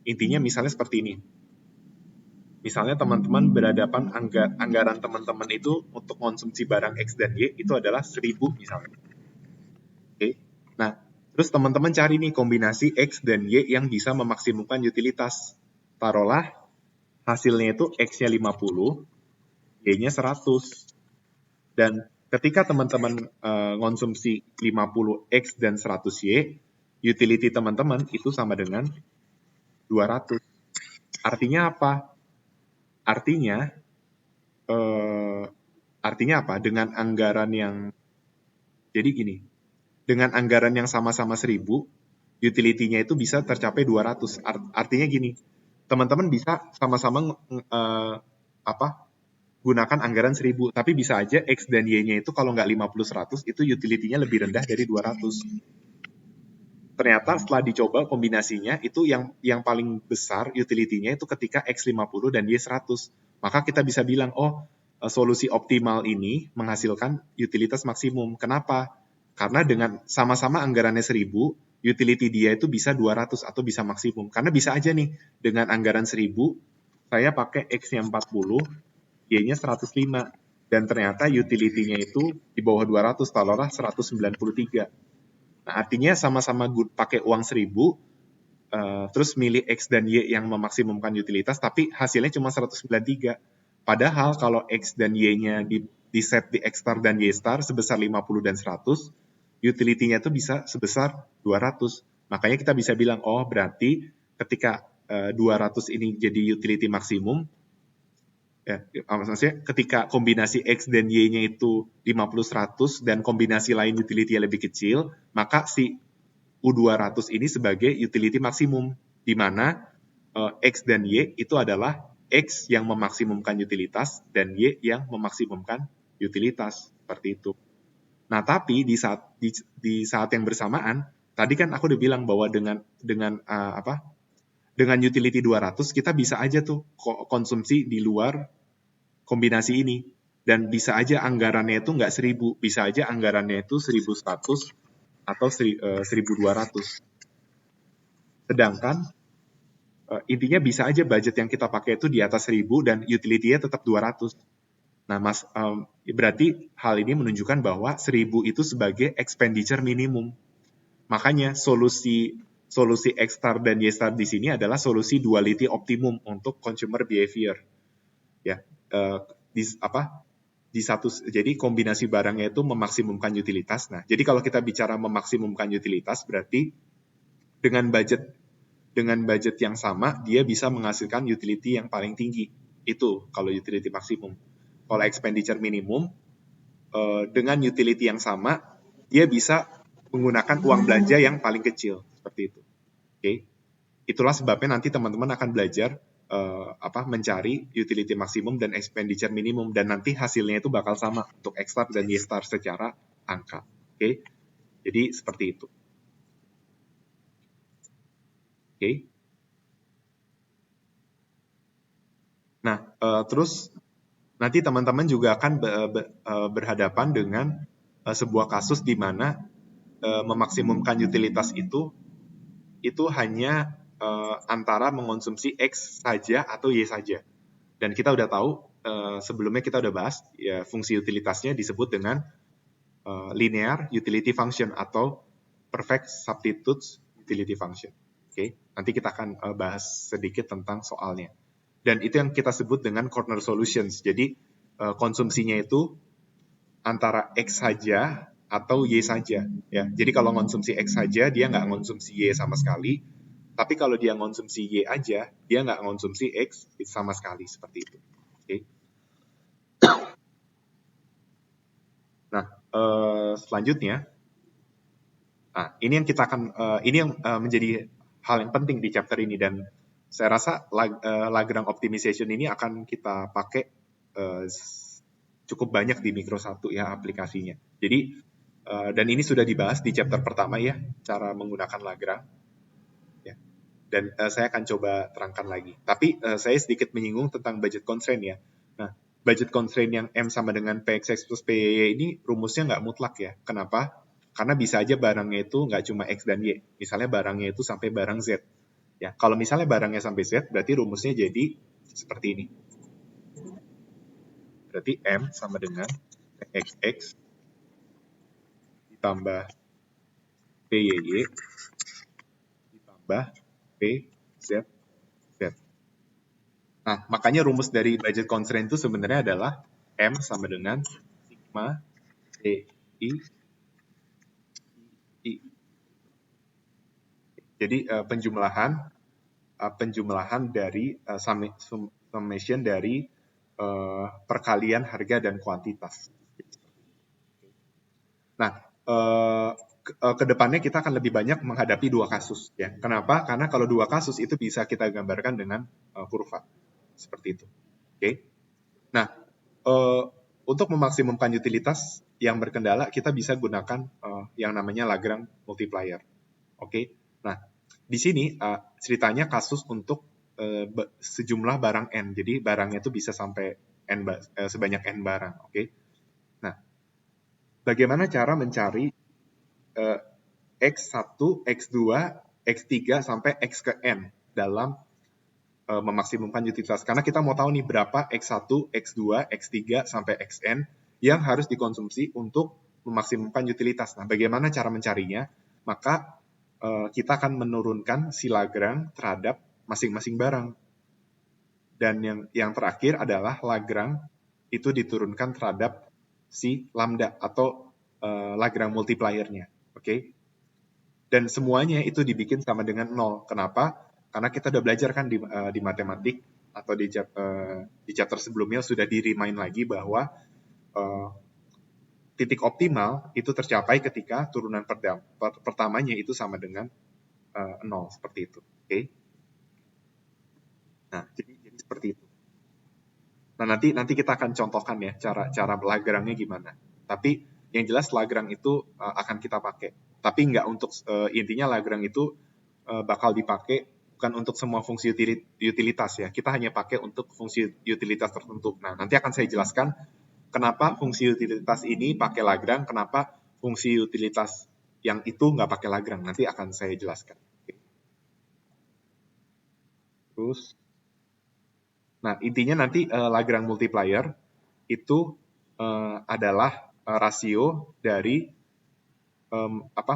S1: Intinya misalnya seperti ini. Misalnya teman-teman berhadapan anggaran teman-teman itu untuk konsumsi barang X dan Y itu adalah 1000 misalnya. Oke. Nah, terus teman-teman cari nih kombinasi X dan Y yang bisa memaksimumkan utilitas. Taruhlah hasilnya itu X-nya 50, Y-nya 100. Dan ketika teman-teman konsumsi 50X dan 100Y, utility teman-teman itu sama dengan 200. Artinya apa? Artinya apa? Dengan anggaran yang jadi gini, dengan anggaran yang sama-sama 1000, utility-nya itu bisa tercapai 200. Artinya gini, teman-teman bisa sama-sama gunakan anggaran 1000, tapi bisa aja X dan Y-nya itu kalau nggak 50-100, itu utility-nya lebih rendah dari 200. Ternyata setelah dicoba kombinasinya, itu yang paling besar utility-nya itu ketika X 50 dan Y 100. Maka kita bisa bilang, oh, solusi optimal ini menghasilkan utilitas maksimum. Kenapa? Karena dengan sama-sama anggarannya 1000, utility dia itu bisa 200 atau bisa maksimum. Karena bisa aja nih, dengan anggaran 1000, saya pakai X-nya 40, Y-nya 105. Dan ternyata utility-nya itu di bawah 200, taruhlah 193. Nah, artinya sama-sama pakai uang 1000, terus milih X dan Y yang memaksimumkan utilitas, tapi hasilnya cuma 193. Padahal kalau X dan Y-nya di set di X star dan Y star sebesar 50 dan 100, utility-nya itu bisa sebesar 200. Makanya kita bisa bilang, oh berarti ketika 200 ini jadi utility maksimum, ya, maksudnya ketika kombinasi X dan Y-nya itu 50-100 dan kombinasi lain utility-nya lebih kecil, maka si U200 ini sebagai utility maksimum, di mana X dan Y itu adalah X yang memaksimumkan utilitas dan Y yang memaksimumkan utilitas, seperti itu. Nah, tapi di saat yang bersamaan, tadi kan aku udah bilang bahwa dengan utility 200 kita bisa aja tuh konsumsi di luar kombinasi ini, dan bisa aja anggarannya itu nggak 1000, bisa aja anggarannya itu 1100 atau 1200. Sedangkan intinya bisa aja budget yang kita pakai itu di atas 1000 dan utility-nya tetap 200. Nah, Mas, berarti hal ini menunjukkan bahwa 1000 itu sebagai expenditure minimum. Makanya solusi X star dan Y star di sini adalah solusi duality optimum untuk consumer behavior. Ya, jadi kombinasi barangnya itu memaksimumkan utilitas. Nah, jadi kalau kita bicara memaksimumkan utilitas, berarti dengan budget yang sama, dia bisa menghasilkan utility yang paling tinggi. Itu kalau utility maksimum. Kalau expenditure minimum, dengan utility yang sama, dia bisa menggunakan uang belanja yang paling kecil. Seperti itu. Oke. Itulah sebabnya nanti teman-teman akan belajar mencari utility maksimum dan expenditure minimum, dan nanti hasilnya itu bakal sama untuk X star dan Y star secara angka. Oke. Jadi seperti itu. Oke. Nah, terus nanti teman-teman juga akan berhadapan dengan sebuah kasus di mana memaksimumkan utilitas itu hanya antara mengonsumsi X saja atau Y saja. Dan kita udah tahu, sebelumnya kita udah bahas, ya, fungsi utilitasnya disebut dengan linear utility function atau perfect substitute utility function. Oke, nanti kita akan bahas sedikit tentang soalnya. Dan itu yang kita sebut dengan corner solutions. Jadi konsumsinya itu antara X saja atau Y saja. Ya. Jadi kalau konsumsi X saja, dia nggak konsumsi Y sama sekali. Tapi kalau dia konsumsi Y aja, dia nggak konsumsi X sama sekali. Seperti itu. Oke. Nah, selanjutnya, ini yang kita akan ini yang menjadi hal yang penting di chapter ini, dan saya rasa Lagrange optimization ini akan kita pakai cukup banyak di Micro 1 ya aplikasinya. Jadi dan ini sudah dibahas di chapter pertama ya, cara menggunakan Lagrange. Ya. Dan saya akan coba terangkan lagi. Tapi saya sedikit menyinggung tentang budget constraint ya. Nah, budget constraint yang M sama dengan PXX plus PYY ini rumusnya nggak mutlak ya. Kenapa? Karena bisa aja barangnya itu nggak cuma X dan Y. Misalnya barangnya itu sampai barang Z. Ya, kalau misalnya barangnya sampai Z, berarti rumusnya jadi seperti ini. Berarti M sama dengan PXX ditambah PYY ditambah PZ. Nah, makanya rumus dari budget constraint itu sebenarnya adalah M sama dengan sigma T I I. Jadi penjumlahan dari summation dari perkalian harga dan kuantitas. Nah, ke depannya kita akan lebih banyak menghadapi dua kasus ya. Kenapa? Karena kalau dua kasus itu bisa kita gambarkan dengan kurva seperti itu. Oke. Nah, untuk memaksimumkan utilitas yang berkendala, kita bisa gunakan yang namanya Lagrange multiplier. Oke. Nah, di sini ceritanya kasus untuk sejumlah barang N. Jadi barangnya itu bisa sampai sebanyak N barang. Oke. Nah, bagaimana cara mencari X1, X2, X3 sampai X ke N dalam memaksimumkan utilitas. Karena kita mau tahu nih berapa X1, X2, X3 sampai Xn yang harus dikonsumsi untuk memaksimumkan utilitas. Nah, bagaimana cara mencarinya? Maka kita akan menurunkan si Lagrange terhadap masing-masing barang. Dan yang terakhir adalah Lagrange itu diturunkan terhadap si lambda atau Lagrange multiplier-nya. Oke? Dan semuanya itu dibikin sama dengan 0. Kenapa? Karena kita udah belajar kan di matematik atau di chapter sebelumnya sudah di-remind lagi bahwa titik optimal itu tercapai ketika turunan pertamanya itu sama dengan 0, seperti itu. Oke? Nah, jadi seperti itu. Nah, nanti kita akan contohkan ya cara Lagrange-nya gimana. Tapi yang jelas Lagrange itu akan kita pakai. Tapi nggak untuk intinya Lagrange itu bakal dipakai bukan untuk semua fungsi utilitas ya. Kita hanya pakai untuk fungsi utilitas tertentu. Nah, nanti akan saya jelaskan kenapa fungsi utilitas ini pakai Lagrange, kenapa fungsi utilitas yang itu nggak pakai Lagrange. Nanti akan saya jelaskan. Terus, nah intinya nanti Lagrange multiplier itu adalah rasio dari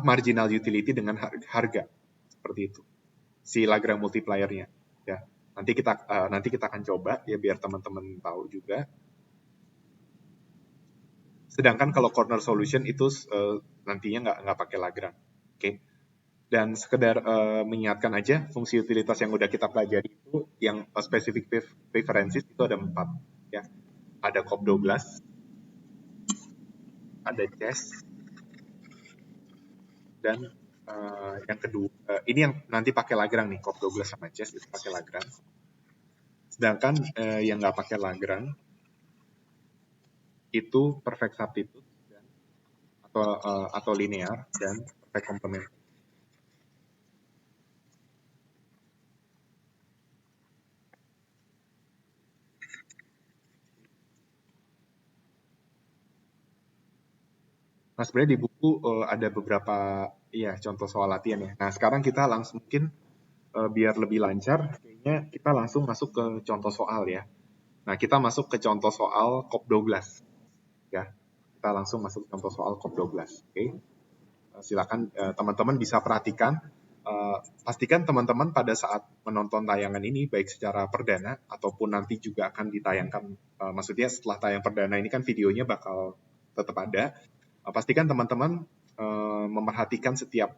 S1: marginal utility dengan harga, seperti itu. Si Lagrange multiplier-nya. Ya, nanti kita akan coba ya biar teman-teman tahu juga. Sedangkan kalau corner solution itu nantinya nggak pakai Lagrange. Oke. Dan sekedar mengingatkan aja, fungsi utilitas yang udah kita pelajari itu yang specific preferences itu ada 4 ya. Ada COP12, ada CHES, dan yang kedua ini yang nanti pakai Lagrange nih, COP12 sama CHES itu pakai Lagrange. Sedangkan yang nggak pakai Lagrange itu perfect substitute atau linear dan perfect complement. Nah, sebenarnya di buku ada beberapa contoh soal latihan ya. Nah, sekarang kita langsung mungkin biar lebih lancar, kayaknya kita langsung masuk ke contoh soal ya. Nah, kita masuk ke contoh soal COP12 ya. Kita langsung masuk ke contoh soal COP12. Oke. Silakan teman-teman bisa perhatikan. Pastikan teman-teman pada saat menonton tayangan ini baik secara perdana ataupun nanti juga akan ditayangkan. Maksudnya setelah tayang perdana ini kan videonya bakal tetap ada. Pastikan teman-teman memerhatikan setiap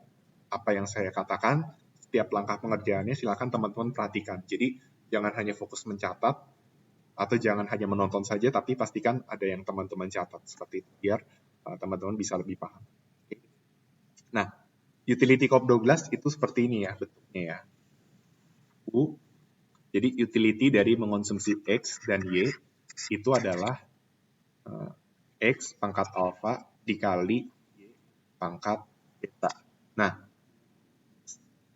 S1: apa yang saya katakan, setiap langkah pengerjaannya silakan teman-teman perhatikan. Jadi jangan hanya fokus mencatat atau jangan hanya menonton saja, tapi pastikan ada yang teman-teman catat seperti itu biar teman-teman bisa lebih paham. Nah, Utility Cobb-Douglas itu seperti ini ya bentuknya ya. U, jadi utility dari mengonsumsi X dan Y itu adalah X pangkat alfa dikali Y pangkat beta. Nah,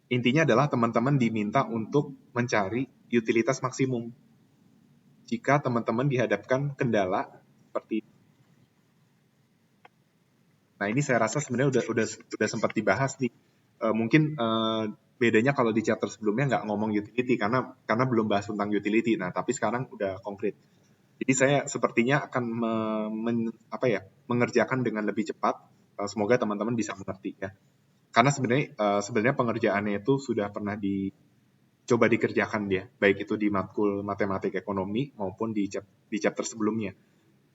S1: intinya adalah teman-teman diminta untuk mencari utilitas maksimum. Jika teman-teman dihadapkan kendala seperti ini. Nah, ini saya rasa sebenarnya udah sempat dibahas nih. Mungkin bedanya kalau di chapter sebelumnya nggak ngomong utility karena belum bahas tentang utility. Nah, tapi sekarang udah konkret. Jadi saya sepertinya akan mengerjakan dengan lebih cepat. Semoga teman-teman bisa mengerti ya. Karena sebenarnya pengerjaannya itu sudah pernah coba dikerjakan dia, baik itu di matkul matematik ekonomi maupun di chapter sebelumnya.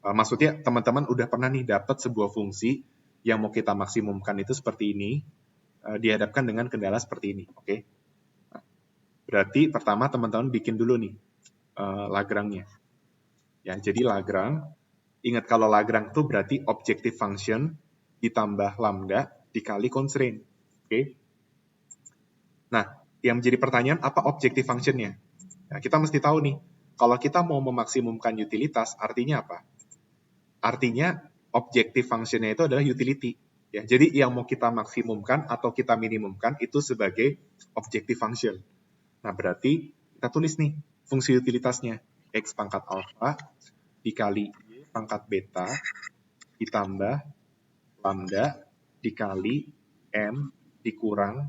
S1: Maksudnya teman-teman udah pernah nih dapat sebuah fungsi yang mau kita maksimumkan itu seperti ini, dihadapkan dengan kendala seperti ini, oke? Nah, berarti pertama teman-teman bikin dulu nih Lagrange-nya. Ya, jadi Lagrange, ingat kalau Lagrange itu berarti objective function ditambah lambda dikali constraint, oke? Nah, yang menjadi pertanyaan apa objective function-nya? Nah, kita mesti tahu nih, kalau kita mau memaksimumkan utilitas, artinya apa? Artinya objective function-nya itu adalah utility. Ya, jadi yang mau kita maksimumkan atau kita minimumkan itu sebagai objective function. Nah, berarti kita tulis nih fungsi utilitasnya. X pangkat alpha dikali Y pangkat beta ditambah lambda dikali M dikurang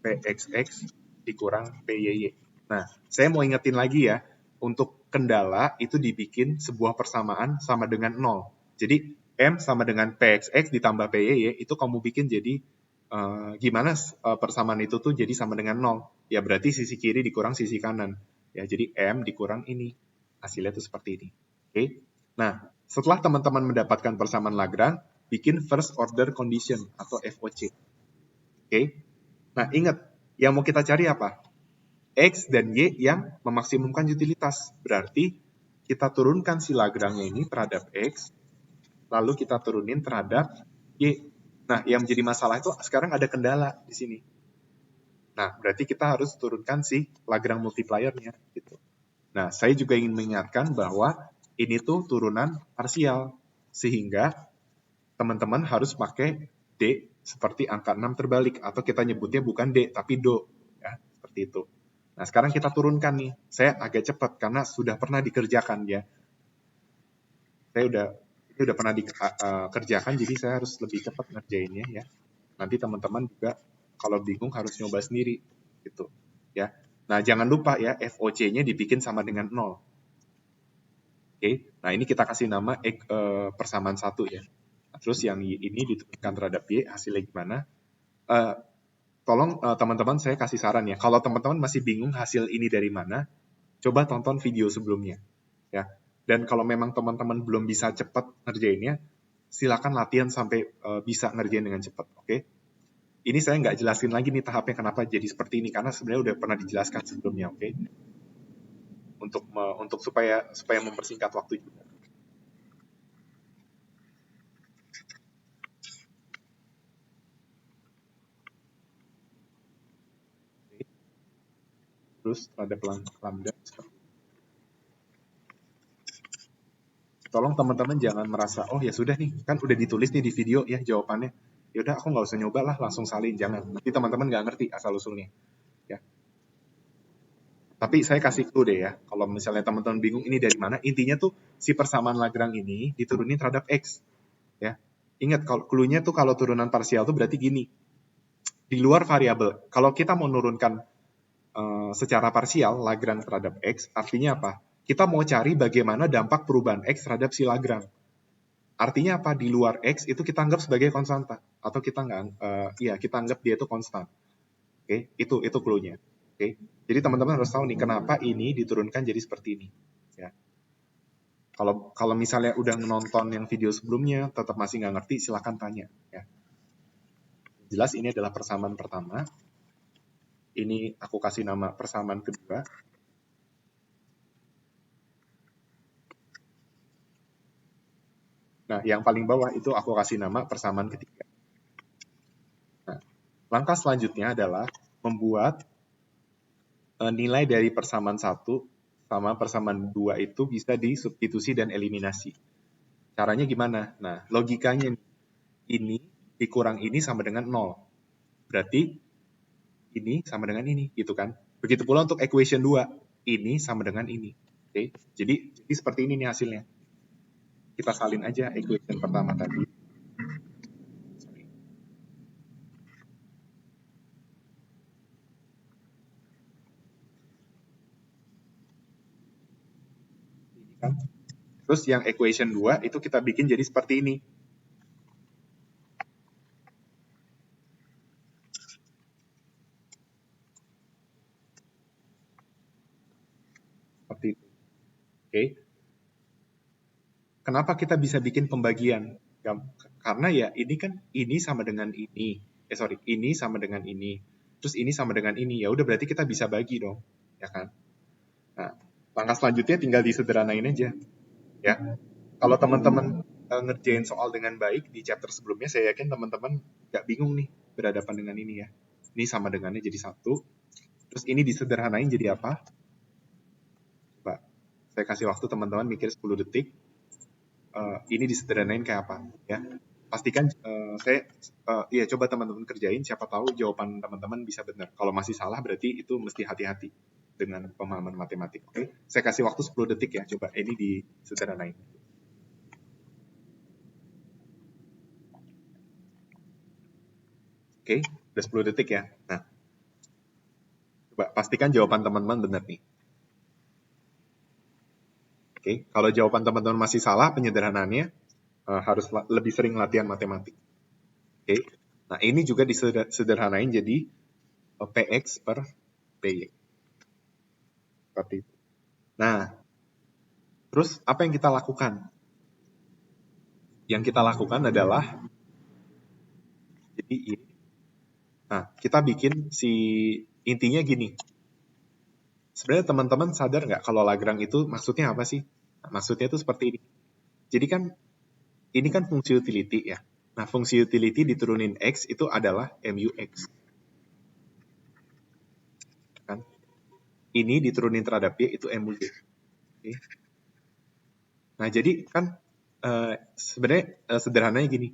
S1: PXX dikurang PYY. Nah, saya mau ingetin lagi ya, untuk kendala itu dibikin sebuah persamaan sama dengan 0. Jadi, M sama dengan PXX ditambah PYY, itu kamu bikin jadi gimana persamaan itu tuh jadi sama dengan 0. Ya berarti sisi kiri dikurang sisi kanan. Ya, jadi M dikurang ini. Hasilnya itu seperti ini. Oke. Nah, setelah teman-teman mendapatkan persamaan Lagrange, bikin first order condition atau FOC. Oke. Nah, ingat, yang mau kita cari apa? X dan Y yang memaksimumkan utilitas. Berarti kita turunkan si Lagrange ini terhadap X, lalu kita turunin terhadap Y. Nah, yang menjadi masalah itu sekarang ada kendala di sini. Nah, berarti kita harus turunkan si Lagrange multiplier-nya. Gitu. Nah, saya juga ingin mengingatkan bahwa ini tuh turunan parsial. Sehingga teman-teman harus pakai D seperti angka 6 terbalik. Atau kita nyebutnya bukan D, tapi Do. Ya, seperti itu. Nah, sekarang kita turunkan nih. Saya agak cepat karena sudah pernah dikerjakan ya. Ini udah pernah dikerjakan, jadi saya harus lebih cepat ngerjainnya ya. Nanti teman-teman juga kalau bingung harus nyoba sendiri gitu ya. Nah, jangan lupa ya FOC-nya dibikin sama dengan 0. Oke. Nah, ini kita kasih nama persamaan 1 ya. Nah, terus yang ini diturunkan terhadap Y, hasilnya gimana? Tolong teman-teman saya kasih saran ya. Kalau teman-teman masih bingung hasil ini dari mana, coba tonton video sebelumnya ya. Dan kalau memang teman-teman belum bisa cepat ngerjainnya, silakan latihan sampai bisa ngerjain dengan cepat, oke? Ini saya nggak jelasin lagi nih tahapnya kenapa jadi seperti ini karena sebenarnya udah pernah dijelaskan sebelumnya, oke? Untuk supaya mempersingkat waktu juga. Oke. Terus ada lambda. Tolong teman-teman jangan merasa, oh ya sudah nih, kan udah ditulis nih di video ya jawabannya. Ya udah aku nggak usah nyoba lah, langsung salin, jangan. Nanti teman-teman nggak ngerti asal-usulnya. Ya. Tapi saya kasih clue deh ya, kalau misalnya teman-teman bingung ini dari mana, intinya tuh si persamaan Lagrange ini diturunin terhadap X. Ya. Ingat, kalau clue-nya tuh kalau turunan parsial tuh berarti gini, di luar variabel. Kalau kita mau menurunkan secara parsial Lagrange terhadap X, artinya apa? Kita mau cari bagaimana dampak perubahan X terhadap si Lagrange. Artinya apa? Di luar X itu kita anggap sebagai konstanta atau kita kita anggap dia itu konstan. Oke, itu clue-nya. Oke. Jadi teman-teman harus tahu nih kenapa ini diturunkan jadi seperti ini. Ya. Kalau misalnya udah nonton yang video sebelumnya tetap masih nggak ngerti, silakan tanya. Ya. Jelas ini adalah persamaan pertama. Ini aku kasih nama persamaan kedua. Nah, yang paling bawah itu aku kasih nama persamaan ketiga. Nah, Langkah selanjutnya adalah membuat nilai dari persamaan 1 sama persamaan 2 itu bisa disubstitusi dan eliminasi. Caranya gimana? Nah, logikanya ini dikurang ini sama dengan 0. Berarti ini sama dengan ini, gitu kan? Begitu pula untuk equation 2, ini sama dengan ini. Oke, jadi seperti ini nih hasilnya. Kita salin aja equation pertama tadi. Ini kan. Terus yang equation 2 itu kita bikin jadi seperti ini. Seperti itu. Oke. Kenapa kita bisa bikin pembagian? Karena ya ini kan ini sama dengan ini. Ini sama dengan ini. Terus ini sama dengan ini. Ya udah berarti kita bisa bagi dong, ya kan? Nah, langkah selanjutnya tinggal disederhanain aja, ya. Kalau teman-teman ngerjain soal dengan baik di chapter sebelumnya, saya yakin teman-teman nggak bingung nih berhadapan dengan ini ya. Ini sama dengannya jadi 1. Terus ini disederhanain jadi apa? Coba saya kasih waktu teman-teman mikir 10 detik. Ini disederhanain kayak apa ya, pastikan iya coba teman-teman kerjain, siapa tahu jawaban teman-teman bisa benar. Kalau masih salah berarti itu mesti hati-hati dengan pemahaman matematik. Oke, saya kasih waktu 10 detik ya, coba ini disederhanain. Oke, udah 10 detik ya. Nah, coba pastikan jawaban teman-teman benar nih. Oke, kalau jawaban teman-teman masih salah penyederhanaannya, harus lebih sering latihan matematik. Oke, nah ini juga disederhanain jadi PX per PY. Seperti itu. Nah, terus apa yang kita lakukan? Yang kita lakukan adalah, jadi ini. Nah, kita bikin intinya gini. Sebenarnya teman-teman sadar nggak kalau Lagrange itu maksudnya apa sih? Nah, maksudnya itu seperti ini. Jadi kan ini kan fungsi utility ya. Nah, fungsi utility diturunin X itu adalah MUX. Kan? Ini diturunin terhadap Y itu MUY. Okay. Nah, jadi kan sebenarnya sederhananya gini.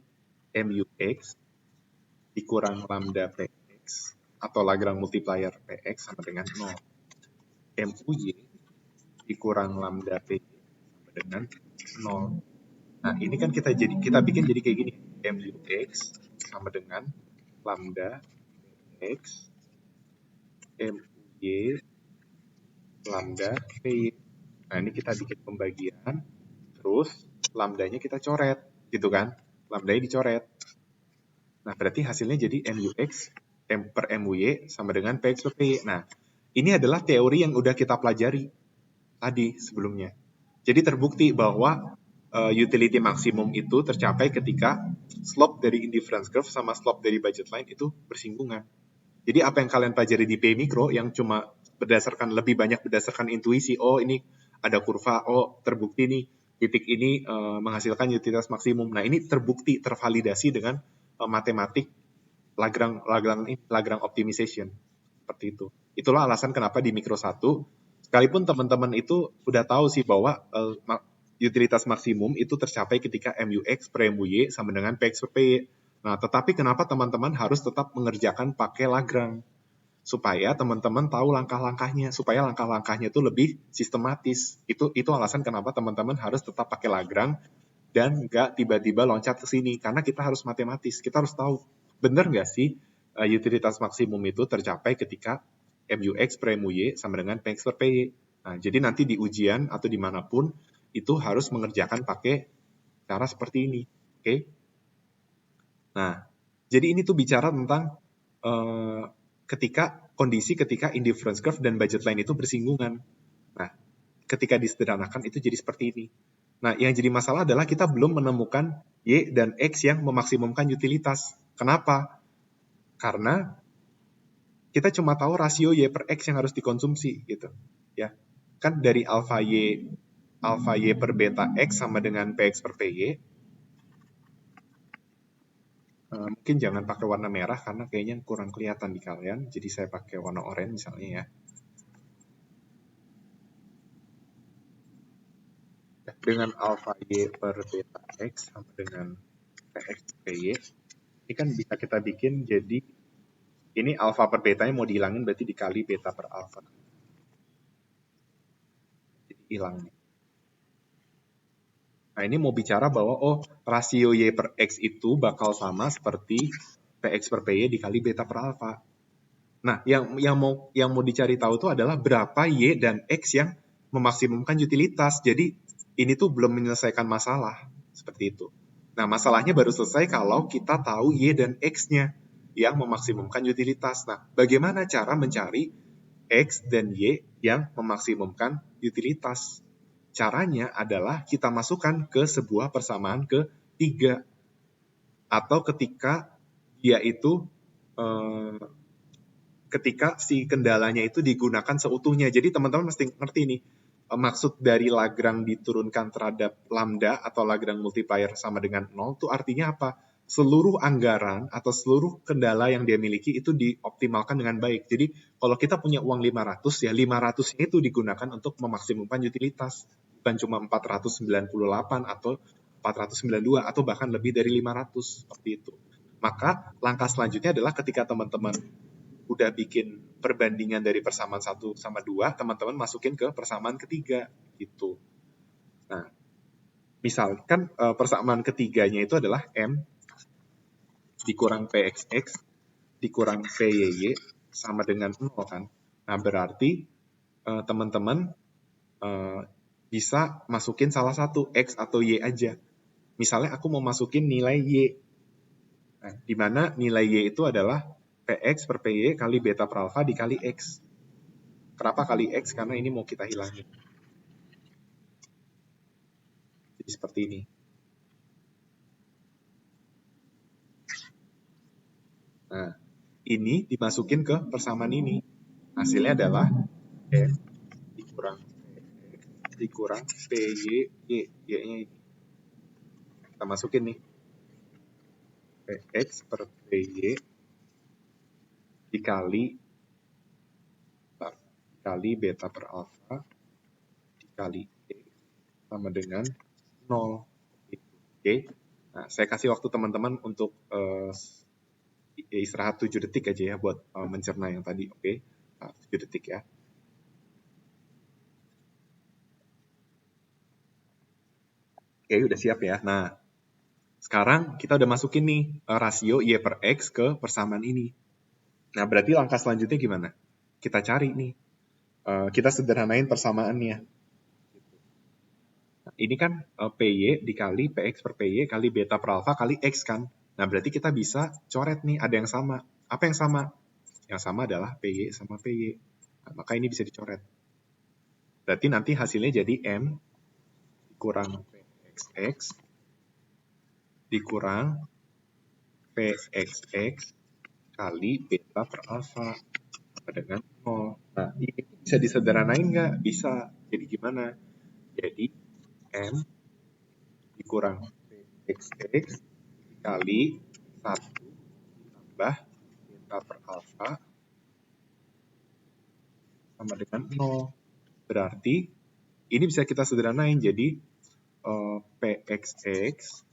S1: MUX dikurang lambda PX atau Lagrange multiplier PX sama dengan 0. MUY dikurang lambda P sama dengan 0. Nah, ini kan kita bikin jadi kayak gini. MUX sama dengan lambda X MUY lambda P. Nah, ini kita bikin pembagian, terus lambdanya kita coret, gitu kan? Lambdanya dicoret. Nah, berarti hasilnya jadi MUX per MUY sama dengan PX per P. Nah, ini adalah teori yang udah kita pelajari tadi sebelumnya. Jadi terbukti bahwa utility maksimum itu tercapai ketika slope dari indifference curve sama slope dari budget line itu bersinggungan. Jadi apa yang kalian pelajari di P Micro yang cuma lebih banyak berdasarkan intuisi, oh ini ada kurva, oh terbukti nih titik ini menghasilkan utilitas maksimum. Nah, ini terbukti, tervalidasi dengan matematik Lagrange optimization. Seperti itu. Itulah alasan kenapa di Micro 1, sekalipun teman-teman itu udah tahu sih bahwa utilitas maksimum itu tercapai ketika MUX per MUY sama dengan PX per PY. Nah, tetapi kenapa teman-teman harus tetap mengerjakan pakai Lagrange? Supaya teman-teman tahu langkah-langkahnya, supaya langkah-langkahnya itu lebih sistematis. Itu alasan kenapa teman-teman harus tetap pakai Lagrange dan nggak tiba-tiba loncat ke sini. Karena kita harus matematis, kita harus tahu, benar nggak sih utilitas maksimum itu tercapai ketika MUX per MUY sama dengan PX per PY. Nah, jadi nanti di ujian atau dimanapun, itu harus mengerjakan pakai cara seperti ini. Oke? Nah, jadi ini tuh bicara tentang kondisi ketika indifference curve dan budget line itu bersinggungan. Nah, ketika disederhanakan itu jadi seperti ini. Nah, yang jadi masalah adalah kita belum menemukan Y dan X yang memaksimumkan utilitas. Kenapa? Karena kita cuma tahu rasio Y per X yang harus dikonsumsi gitu. Ya. Kan dari alpha Y per beta X sama dengan PX per PY. Mungkin jangan pakai warna merah karena kayaknya kurang kelihatan di kalian. Jadi saya pakai warna oranye misalnya ya. Dengan alpha Y per beta X sama dengan PX per Y. Ini kan bisa kita bikin jadi, ini alpha per betanya mau dihilangin berarti dikali beta per alpha. Jadi hilang. Nah ini mau bicara bahwa rasio Y per X itu bakal sama seperti PX per PY dikali beta per alpha. Nah, yang mau dicari tahu itu adalah berapa Y dan X yang memaksimumkan utilitas. Jadi ini tuh belum menyelesaikan masalah seperti itu. Nah, masalahnya baru selesai kalau kita tahu Y dan X-nya yang memaksimumkan utilitas. Nah, bagaimana cara mencari X dan Y yang memaksimumkan utilitas? Caranya adalah kita masukkan ke sebuah persamaan ketiga. Atau ketika dia itu ketika si kendalanya itu digunakan seutuhnya. Jadi teman-teman mesti ngerti nih, maksud dari Lagrange diturunkan terhadap lambda atau Lagrange multiplier sama dengan 0 itu artinya apa? Seluruh anggaran atau seluruh kendala yang dia miliki itu dioptimalkan dengan baik. Jadi kalau kita punya uang 500 ya 500-nya itu digunakan untuk memaksimumkan utilitas. Bukan cuma 498 atau 492 atau bahkan lebih dari 500 seperti itu. Maka langkah selanjutnya adalah ketika teman-teman udah bikin perbandingan dari persamaan 1 sama 2, teman-teman masukin ke persamaan ketiga gitu. Nah, misalkan persamaan ketiganya itu adalah M dikurang PXX dikurang PYY sama dengan 0 kan. Nah, berarti teman-teman bisa masukin salah satu X atau Y aja. Misalnya aku mau masukin nilai Y. Nah, di mana nilai Y itu adalah PX per PY kali beta per alpha dikali X. Kenapa kali X? Karena ini mau kita hilangin. Jadi seperti ini. Nah, ini dimasukin ke persamaan ini. Hasilnya adalah M dikurang PY, Y-nya ini. Kita masukin nih. PX per PY dikali beta per alpha dikali E sama dengan 0. Oke. Nah, saya kasih waktu teman-teman untuk istirahat 7 detik aja ya buat mencerna yang tadi. Oke. 7 detik ya. Oke, udah siap ya. Nah, sekarang kita udah masukin nih rasio Y per X ke persamaan ini. Nah, berarti langkah selanjutnya gimana? Kita cari nih. Kita sederhanain persamaannya. Nah, ini kan PY dikali PX per PY kali beta per alpha kali X kan. Nah, berarti kita bisa coret nih, ada yang sama. Apa yang sama? Yang sama adalah PY sama PY. Nah, maka ini bisa dicoret. Berarti nanti hasilnya jadi M dikurang PXX dikurang PXX kali beta per alpha sama dengan 0. Nah, ini bisa disederhanain nggak? Bisa. Jadi gimana? Jadi M dikurang PXX dikali 1 tambah beta per alpha sama dengan 0. Berarti ini bisa kita sederhanain jadi PXX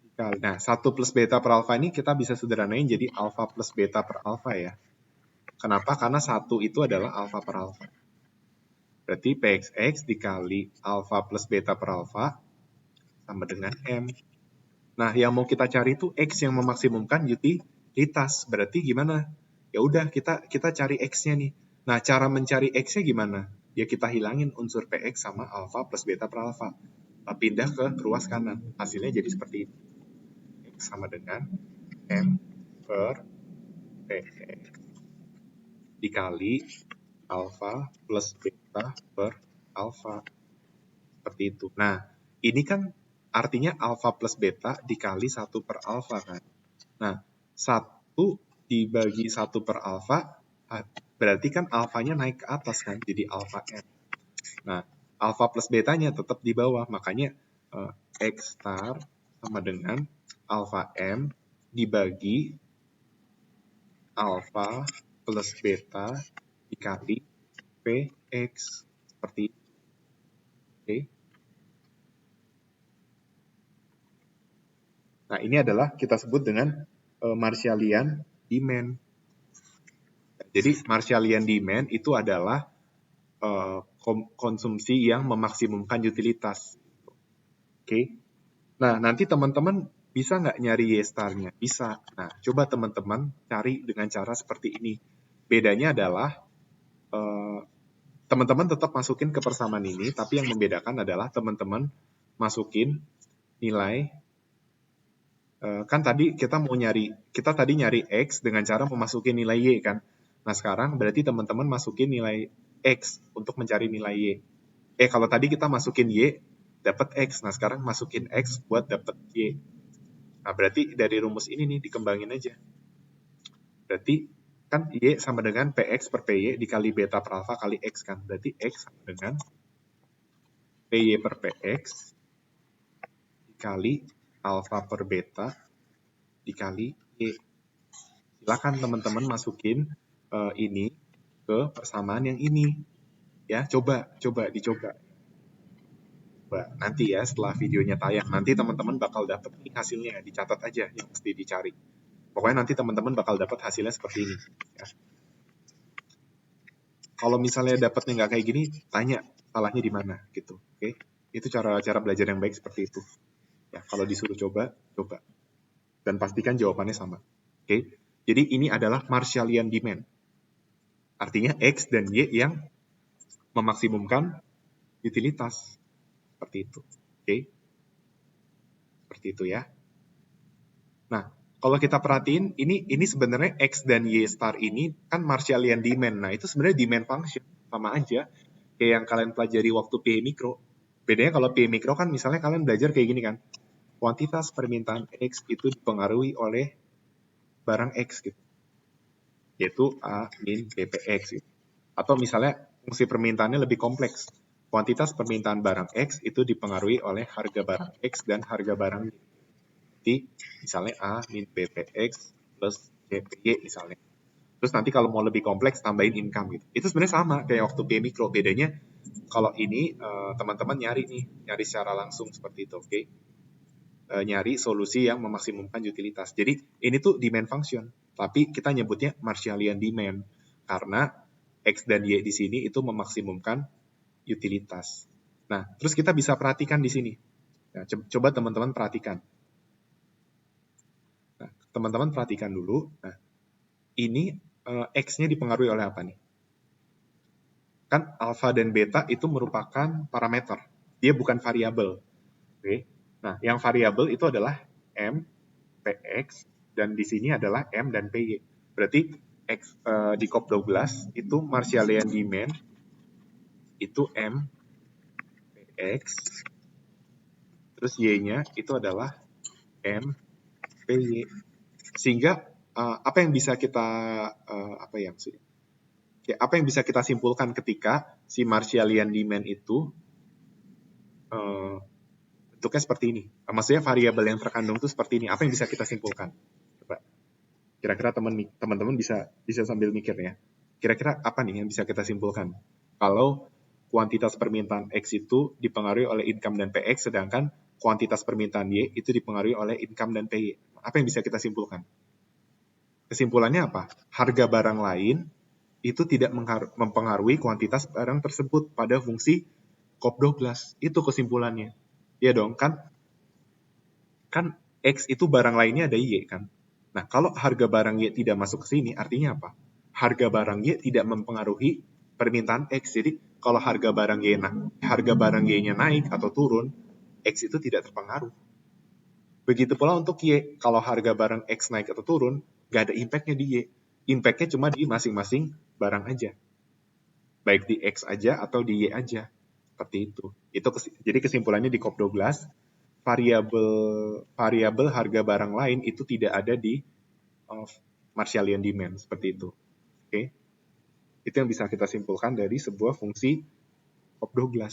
S1: dikali. Nah, 1 plus beta per alpha ini kita bisa sederhanain jadi alpha plus beta per alpha ya. Kenapa? Karena 1 itu adalah alpha per alpha. Berarti PXX dikali alpha plus beta per alpha sama dengan M. Nah, yang mau kita cari itu X yang memaksimumkan utilitas. Berarti gimana? Ya udah kita cari X-nya nih. Nah, cara mencari X-nya gimana? Ya kita hilangin unsur PX sama alpha plus beta per alpha. Pindah ke ruas kanan. Hasilnya jadi seperti ini. X sama dengan M per PX dikali alpha plus beta per alpha. Seperti itu. Nah, ini kan artinya alpha plus beta dikali 1 per alpha kan. Nah, 1 dibagi 1 per alpha, berarti kan alfanya naik ke atas kan, jadi alpha M. Nah, alpha plus betanya tetap di bawah, makanya X star sama dengan alpha M dibagi alfa plus beta dikali Px. Seperti itu. Oke. Nah, ini adalah kita sebut dengan Marshallian demand. Jadi, Marshallian demand itu adalah konsumsi yang memaksimumkan utilitas. Oke. Nah, nanti teman-teman bisa nggak nyari Y-star-nya? Bisa. Nah, coba teman-teman cari dengan cara seperti ini. Bedanya adalah teman-teman tetap masukin ke persamaan ini, tapi yang membedakan adalah teman-teman masukin nilai, kan tadi kita tadi nyari X dengan cara memasukin nilai Y kan. Nah, sekarang berarti teman-teman masukin nilai X untuk mencari nilai Y. Kalau tadi kita masukin Y, dapat X. Nah, sekarang masukin X buat dapat Y. Nah, berarti dari rumus ini nih dikembangin aja. Berarti kan Y sama dengan PX per PY dikali beta per alpha kali X kan. Berarti X sama dengan PY per PX dikali alpha per beta dikali Y. Silakan teman-teman masukin ini ke persamaan yang ini. Ya, dicoba. Nanti ya setelah videonya tayang, nanti teman-teman bakal dapat ini hasilnya, dicatat aja yang mesti dicari. Pokoknya nanti teman-teman bakal dapat hasilnya seperti ini. Ya. Kalau misalnya dapatnya nggak kayak gini, tanya salahnya di mana gitu. Oke, itu cara belajar yang baik seperti itu. Ya, kalau disuruh coba, dan pastikan jawabannya sama. Oke, jadi ini adalah Marshallian demand. Artinya X dan Y yang memaksimumkan utilitas. Seperti itu. Oke. Seperti itu ya. Nah, kalau kita perhatiin, ini sebenarnya X dan Y star ini kan Marshallian demand. Nah, itu sebenarnya demand function. Sama aja kayak yang kalian pelajari waktu PI Mikro. Bedanya kalau PI Mikro kan misalnya kalian belajar kayak gini kan. Kuantitas permintaan X itu dipengaruhi oleh barang X gitu. Yaitu A min BPX gitu. Atau misalnya fungsi permintaannya lebih kompleks. Kuantitas permintaan barang X itu dipengaruhi oleh harga barang X dan harga barang Y. Jadi misalnya A min BPX plus CPY misalnya. Terus nanti kalau mau lebih kompleks tambahin income gitu. Itu sebenarnya sama kayak waktu P Mikro. Bedanya kalau ini teman-teman nyari secara langsung seperti itu, oke? Nyari solusi yang memaksimumkan utilitas. Jadi ini tuh demand function, tapi kita nyebutnya Marshallian demand karena X dan Y di sini itu memaksimumkan utilitas. Nah, terus kita bisa perhatikan di sini. Nah, coba teman-teman perhatikan. Nah, teman-teman perhatikan dulu. Nah, ini X-nya dipengaruhi oleh apa nih? Kan alfa dan beta itu merupakan parameter. Dia bukan variabel. Oke. Nah, yang variabel itu adalah M, PX, dan di sini adalah M dan PY. Berarti X, di COP12 itu Marshallian demand itu M, PX, terus Y-nya itu adalah M, PY. Sehingga apa yang bisa kita apa yang bisa kita simpulkan ketika si Marshallian demand itu bentuknya seperti ini. Maksudnya variabel yang terkandung itu seperti ini. Apa yang bisa kita simpulkan? Coba. Kira-kira teman-teman bisa sambil mikir ya. Kira-kira apa nih yang bisa kita simpulkan? Kalau kuantitas permintaan X itu dipengaruhi oleh income dan PX, sedangkan kuantitas permintaan Y itu dipengaruhi oleh income dan PY. Apa yang bisa kita simpulkan? Kesimpulannya apa? Harga barang lain itu tidak mempengaruhi kuantitas barang tersebut pada fungsi COP12. Itu kesimpulannya. Ya dong, kan X itu barang lainnya ada Y kan. Nah, kalau harga barang Y tidak masuk ke sini, artinya apa? Harga barang Y tidak mempengaruhi permintaan X. Jadi, kalau harga barang Y-nya naik atau turun, X itu tidak terpengaruh. Begitu pula untuk Y, kalau harga barang X naik atau turun, nggak ada impact-nya di Y. Impact-nya cuma di masing-masing barang aja. Baik di X aja atau di Y aja. Seperti itu. Jadi kesimpulannya di COP12, variabel harga barang lain itu tidak ada di Marshallian demand. Seperti itu. Oke. Itu yang bisa kita simpulkan dari sebuah fungsi COP12.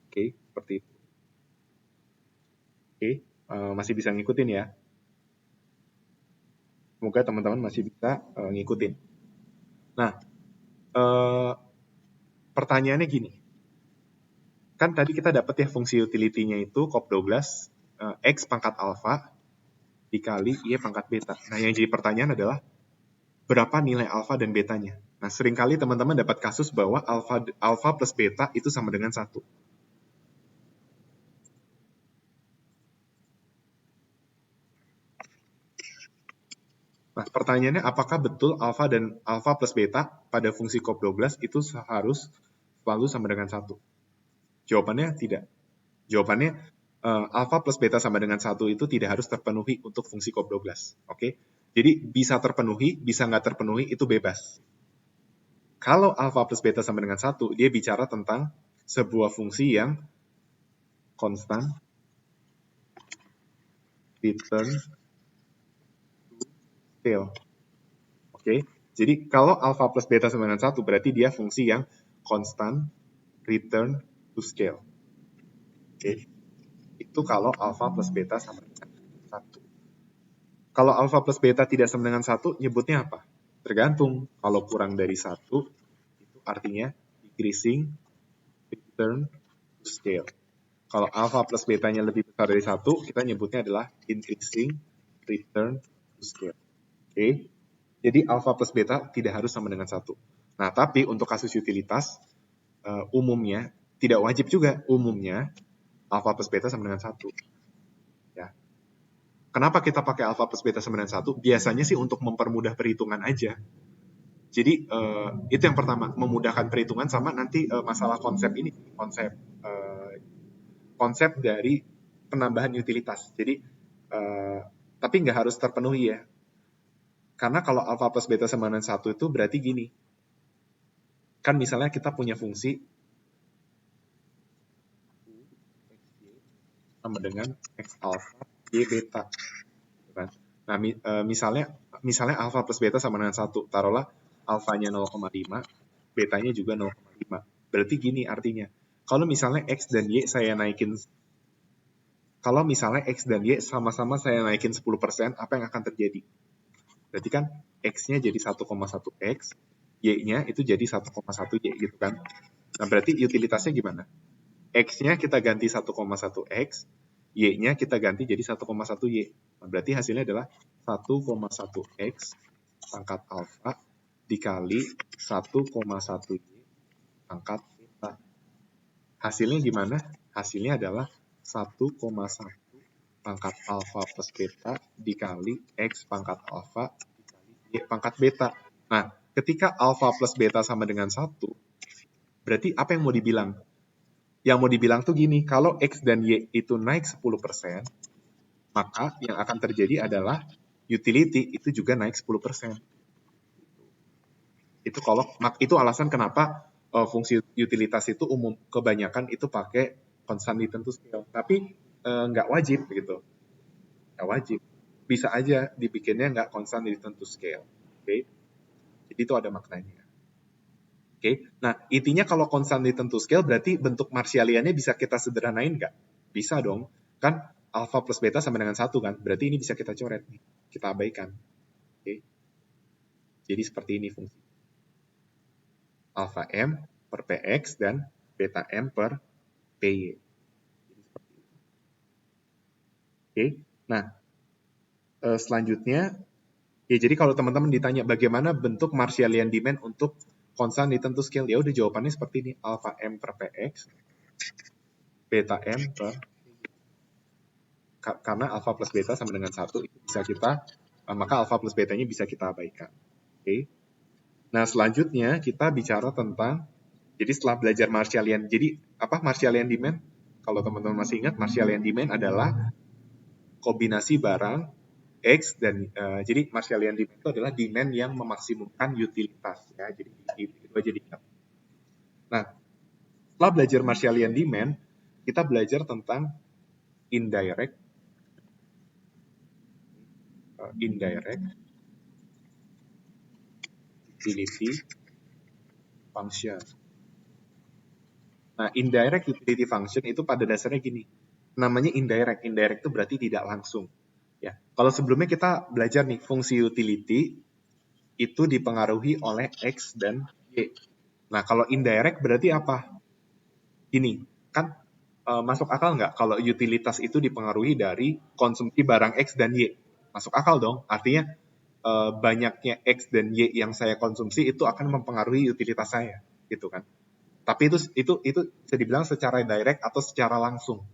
S1: Oke, seperti itu. Oke, masih bisa ngikutin ya. Semoga teman-teman masih bisa ngikutin. Nah, pertanyaannya gini. Kan tadi kita dapat ya fungsi utility-nya itu COP12 X pangkat alpha dikali Y pangkat beta. Nah, yang jadi pertanyaan adalah berapa nilai alpha dan betanya? Nah, seringkali teman-teman dapat kasus bahwa alpha plus beta itu sama dengan 1. Nah, pertanyaannya apakah betul alpha dan alpha plus beta pada fungsi COP12 itu harus selalu sama dengan 1? Jawabannya tidak. Jawabannya alpha plus beta sama dengan 1 itu tidak harus terpenuhi untuk fungsi COP12. Oke? Jadi bisa terpenuhi, bisa nggak terpenuhi itu bebas. Kalau alpha plus beta sama dengan 1, dia bicara tentang sebuah fungsi yang konstan return to scale. Oke? Jadi kalau alpha plus beta sama dengan 1, berarti dia fungsi yang konstan return to scale. Oke? Itu kalau alpha plus beta sama dengan 1. Kalau alpha plus beta tidak sama dengan 1, nyebutnya apa? Tergantung. Kalau kurang dari 1, itu artinya decreasing return to scale. Kalau alpha plus betanya lebih besar dari 1, kita nyebutnya adalah increasing return to scale. Oke? Jadi alpha plus beta tidak harus sama dengan 1. Nah, tapi untuk kasus utilitas, umumnya, tidak wajib juga, umumnya alpha plus beta sama dengan 1. Ya. Kenapa kita pakai alpha plus beta sama dengan 1? Biasanya sih untuk mempermudah perhitungan aja. Jadi itu yang pertama, memudahkan perhitungan sama nanti masalah konsep ini, konsep dari penambahan utilitas. Jadi tapi nggak harus terpenuhi ya. Karena kalau alpha plus beta sama dengan 1 itu berarti gini. Kan misalnya kita punya fungsi sama dengan X alpha Y beta. Nah, misalnya alpha plus beta sama dengan 1. Taruhlah alfanya 0,5, betanya juga 0,5. Berarti gini artinya. Kalau misalnya X dan Y saya naikin, kalau misalnya X dan Y sama-sama saya naikin 10%, apa yang akan terjadi? Berarti kan X-nya jadi 1,1X, Y-nya itu jadi 1,1Y gitu kan. Nah, berarti utilitasnya gimana? X-nya kita ganti 1,1X, Y-nya kita ganti jadi 1,1Y. Nah, berarti hasilnya adalah 1,1X pangkat alfa dikali 1,1Y pangkat beta. Hasilnya gimana? Hasilnya adalah 1,1 pangkat alfa plus beta dikali X pangkat alfa dikali Y pangkat beta. Nah, ketika alfa plus beta sama dengan 1, berarti apa yang mau dibilang? Yang mau dibilang tuh gini, kalau X dan Y itu naik 10%, maka yang akan terjadi adalah utility itu juga naik 10%. Itu alasan kenapa fungsi utilitas itu kebanyakan itu pakai constant return to scale. Tapi nggak wajib gitu. Nggak wajib. Bisa aja dibikinnya nggak constant return to scale. Oke? Jadi itu ada maknanya. Oke, nah intinya kalau constant return to scale berarti bentuk Marshalliannya bisa kita sederhanain nggak? Bisa dong, kan alpha plus beta sama dengan 1 kan, berarti ini bisa kita coret nih, kita abaikan. Oke, jadi seperti ini fungsi. Alpha M per Px dan beta M per Py. Oke, nah selanjutnya, ya jadi kalau teman-teman ditanya bagaimana bentuk Marshallian demand untuk constant return to scale, ya udah jawabannya seperti ini, alpha M per Px, beta M per karena alpha plus beta sama dengan 1 itu bisa kita, maka alpha plus betanya bisa kita abaikan. Oke. Nah, selanjutnya kita bicara tentang, jadi setelah belajar Marshallian, jadi apa Marshallian demand? Kalau teman-teman masih ingat, Marshallian demand adalah kombinasi barang X dan, jadi Marshallian demand itu adalah demand yang memaksimumkan utilitas. Ya, jadi itu aja diingat. Nah, setelah belajar Marshallian demand, kita belajar tentang indirect utility function. Nah, indirect utility function itu pada dasarnya gini. Namanya indirect. Indirect itu berarti tidak langsung. Ya, kalau sebelumnya kita belajar nih fungsi utility itu dipengaruhi oleh X dan Y. Nah, kalau indirect berarti apa? Gini, kan masuk akal nggak kalau utilitas itu dipengaruhi dari konsumsi barang X dan Y? Masuk akal dong. Artinya banyaknya X dan Y yang saya konsumsi itu akan mempengaruhi utilitas saya, gitu kan? Tapi itu bisa dibilang secara direct atau secara langsung.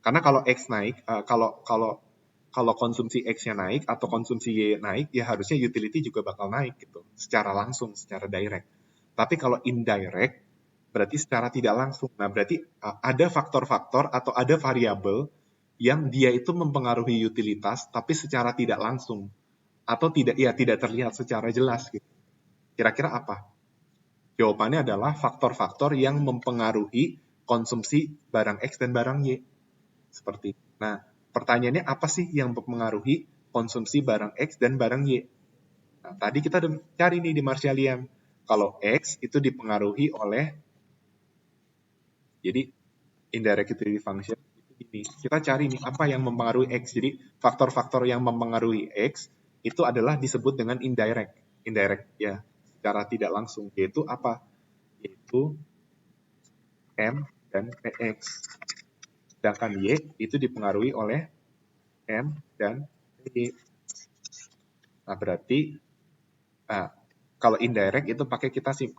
S1: Karena kalau X naik, kalau konsumsi X-nya naik atau konsumsi Y naik, ya harusnya utility juga bakal naik gitu, secara langsung, secara direct. Tapi kalau indirect, berarti secara tidak langsung. Nah, berarti ada faktor-faktor atau ada variabel yang dia itu mempengaruhi utilitas, tapi secara tidak langsung atau tidak terlihat secara jelas gitu. Kira-kira apa? Jawabannya adalah faktor-faktor yang mempengaruhi konsumsi barang X dan barang Y. Seperti itu. Nah, pertanyaannya apa sih yang mempengaruhi konsumsi barang X dan barang Y? Nah, tadi kita udah cari nih di Marshallian. Kalau X itu dipengaruhi oleh, jadi indirect utility function itu gini. Kita cari nih apa yang mempengaruhi X. Jadi faktor-faktor yang mempengaruhi X itu adalah disebut dengan indirect. Indirect ya, secara tidak langsung. Yaitu apa? Yaitu M dan PX. Sedangkan Y itu dipengaruhi oleh M dan PY. Nah, berarti kalau indirect itu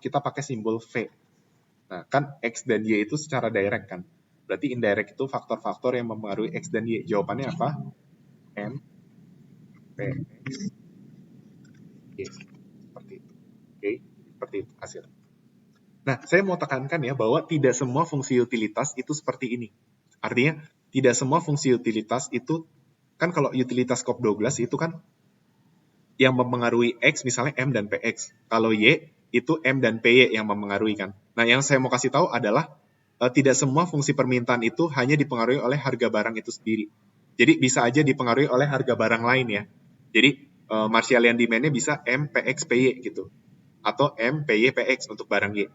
S1: kita pakai simbol V. Nah, kan X dan Y itu secara direct kan. Berarti indirect itu faktor-faktor yang mempengaruhi X dan Y. Jawabannya apa? M, P, X, Y. Seperti itu. Oke, seperti itu hasil. Nah, saya mau tekankan ya bahwa tidak semua fungsi utilitas itu seperti ini. Artinya, tidak semua fungsi utilitas itu, kan kalau utilitas Cobb-Douglas itu kan yang mempengaruhi X misalnya M dan PX. Kalau Y itu M dan PY yang mempengaruhi kan. Nah, yang saya mau kasih tahu adalah tidak semua fungsi permintaan itu hanya dipengaruhi oleh harga barang itu sendiri. Jadi bisa aja dipengaruhi oleh harga barang lain ya. Jadi Marshallian demand-nya bisa M, PX, PY gitu. Atau M, PY, PX untuk barang Y.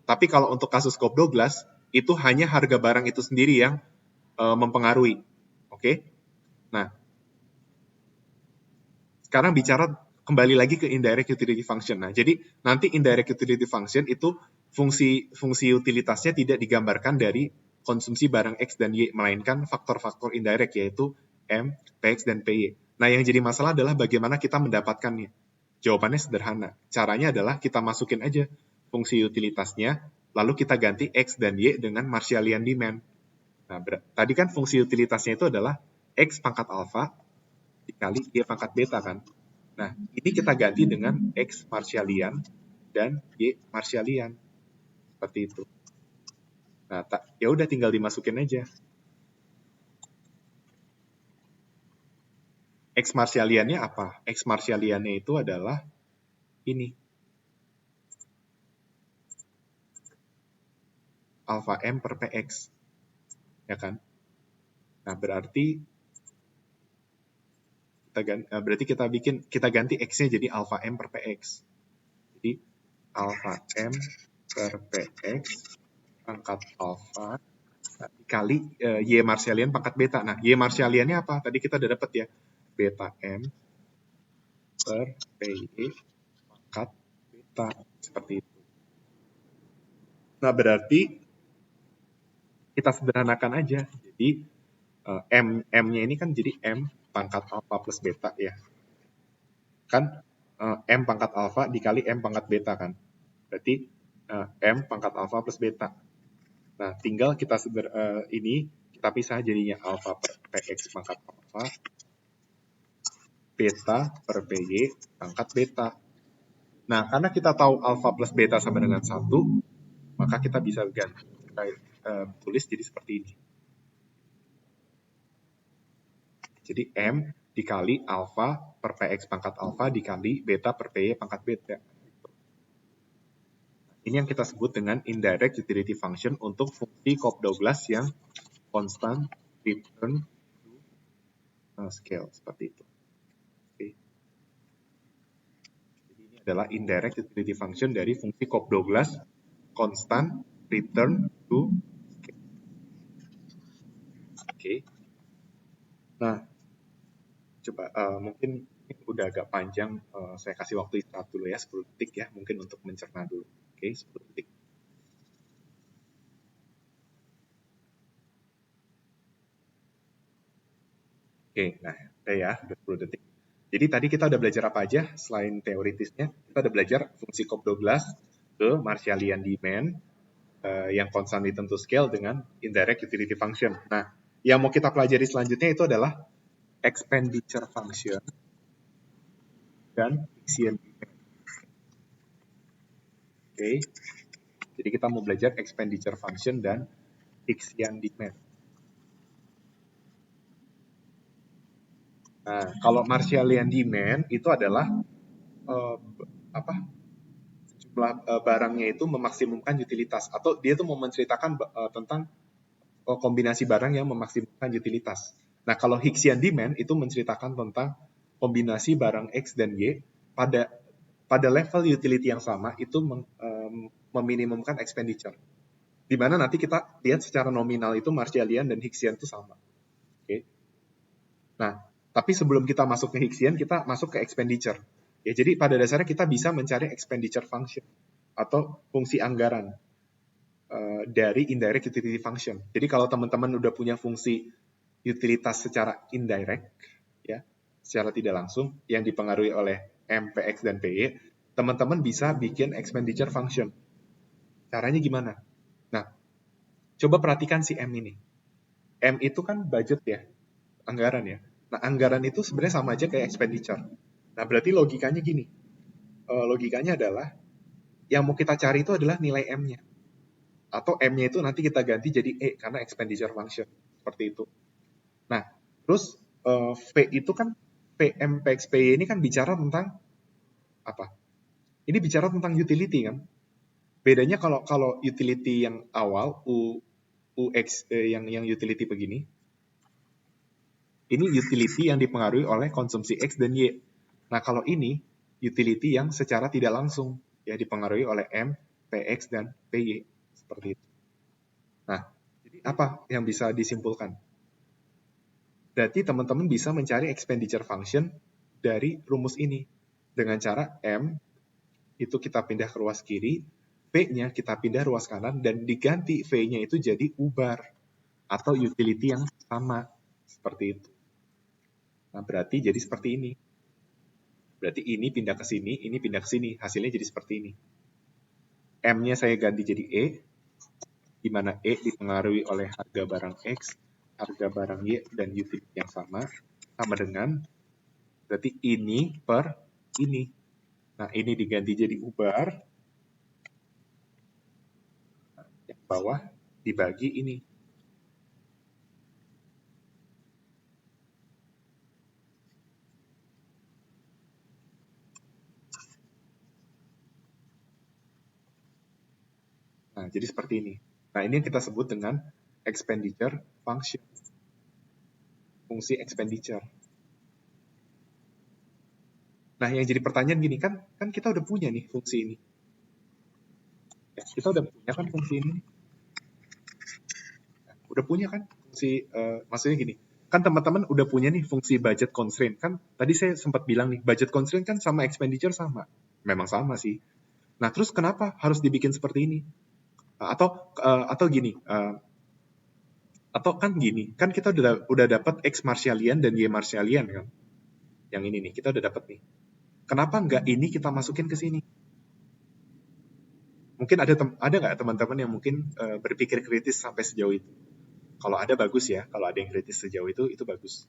S1: Tapi kalau untuk kasus Cobb-Douglas, itu hanya harga barang itu sendiri yang mempengaruhi. Oke? Nah, sekarang bicara kembali lagi ke indirect utility function. Nah, jadi nanti indirect utility function itu fungsi utilitasnya tidak digambarkan dari konsumsi barang X dan Y, melainkan faktor-faktor indirect yaitu M, PX, dan PY. Nah, yang jadi masalah adalah bagaimana kita mendapatkannya. Jawabannya sederhana. Caranya adalah kita masukin aja fungsi utilitasnya, lalu kita ganti X dan Y dengan Marshallian demand. Nah, tadi kan fungsi utilitasnya itu adalah X pangkat alfa dikali Y pangkat beta kan. Nah, ini kita ganti dengan X Marshallian dan Y Marshallian. Seperti itu. Nah, ya udah tinggal dimasukin aja. X Marshallian-nya apa? X Marshallian-nya itu adalah ini. Alpha M per PX. Ya kan? Nah, berarti kita ganti X-nya jadi alpha M per PX. Jadi alpha M per PX pangkat alpha dikali Y Marshallian pangkat beta. Nah, Y Marshallian-nya apa? Tadi kita udah dapat ya. Beta M per PY pangkat beta. Seperti itu. Nah, berarti kita sederhanakan aja. Jadi M-nya ini kan jadi M pangkat alpha plus beta ya. Kan M pangkat alpha dikali M pangkat beta kan. Berarti M pangkat alpha plus beta. Nah, tinggal kita ini kita pisah jadinya alpha per PX pangkat alpha, beta per PY pangkat beta. Nah, karena kita tahu alpha plus beta sama dengan 1, maka kita bisa ganti. Kita tulis jadi seperti ini. Jadi M dikali alpha per PX pangkat alpha dikali beta per PY pangkat beta. Ini yang kita sebut dengan indirect utility function untuk fungsi Cobb-Douglas yang constant return to scale. Seperti itu. Oke. Jadi ini adalah indirect utility function dari fungsi Cobb-Douglas constant return to scale. Oke. Nah, Coba mungkin ini udah agak panjang, saya kasih waktu istirahat dulu ya, 10 detik ya, mungkin untuk mencerna dulu. Oke, 10 detik. Oke, nah udah ya, udah 10 detik. Jadi tadi kita udah belajar apa aja selain teoritisnya? Kita udah belajar fungsi COP12 ke Marshallian demand yang constantly tentu scale dengan indirect utility function. Nah, yang mau kita pelajari selanjutnya itu adalah expenditure function dan Hicksian demand. Oke, jadi kita mau belajar expenditure function dan Hicksian demand. Nah, kalau Marshallian demand itu adalah uh, apa jumlah barangnya itu memaksimumkan utilitas, atau dia tuh mau menceritakan tentang kombinasi barang yang memaksimumkan utilitas. Nah, kalau Hicksian demand itu menceritakan tentang kombinasi barang X dan Y pada level utility yang sama itu meminimumkan expenditure. Di mana nanti kita lihat secara nominal itu Marshallian dan Hicksian itu sama. Oke. Nah, tapi sebelum kita masuk ke Hicksian, kita masuk ke expenditure. Ya, jadi pada dasarnya kita bisa mencari expenditure function atau fungsi anggaran dari indirect utility function. Jadi kalau teman-teman udah punya fungsi utilitas secara indirect, ya, secara tidak langsung, yang dipengaruhi oleh M, PX, dan PY, teman-teman bisa bikin expenditure function. Caranya gimana? Nah, coba perhatikan si M ini. M itu kan budget ya, anggaran ya. Nah, anggaran itu sebenarnya sama aja kayak expenditure. Nah, berarti logikanya gini. Logikanya adalah yang mau kita cari itu adalah nilai M-nya. Atau M-nya itu nanti kita ganti jadi E karena expenditure function. Seperti itu. Nah, terus V itu kan PM, PX, PY ini kan bicara tentang apa? Ini bicara tentang utility kan. Bedanya kalau kalau utility yang awal UX yang utility begini, ini utility yang dipengaruhi oleh konsumsi X dan Y. Nah, kalau ini utility yang secara tidak langsung ya dipengaruhi oleh M, PX dan PY seperti itu. Nah, jadi apa yang bisa disimpulkan? Berarti teman-teman bisa mencari expenditure function dari rumus ini dengan cara M itu kita pindah ke ruas kiri, V-nya kita pindah ruas kanan, dan diganti V-nya itu jadi ubar atau utility yang sama seperti itu. Nah, berarti jadi seperti ini. Berarti ini pindah ke sini, ini pindah ke sini, hasilnya jadi seperti ini. M-nya saya ganti jadi E, di mana E dipengaruhi oleh harga barang X, harga barang Y, dan utility yang sama dengan berarti ini per ini. Nah, ini diganti jadi ubar, yang bawah dibagi ini. Nah, jadi seperti ini. Nah, ini yang kita sebut dengan expenditure function. Fungsi expenditure. Nah, yang jadi pertanyaan gini, kan kita udah punya nih fungsi ini. Ya, kita udah punya kan fungsi ini. Nah, udah punya kan fungsi, maksudnya gini, kan teman-teman udah punya nih fungsi budget constraint. Kan tadi saya sempat bilang nih, budget constraint kan sama expenditure sama. Memang sama sih. Nah, terus kenapa harus dibikin seperti ini? Atau gini, atau kan gini, kan kita udah dapat X Marshallian dan Y Marshallian kan? Yang ini nih, kita udah dapat nih. Kenapa nggak ini kita masukin ke sini? Mungkin ada nggak teman-teman yang mungkin berpikir kritis sampai sejauh itu? Kalau ada bagus ya, kalau ada yang kritis sejauh itu bagus.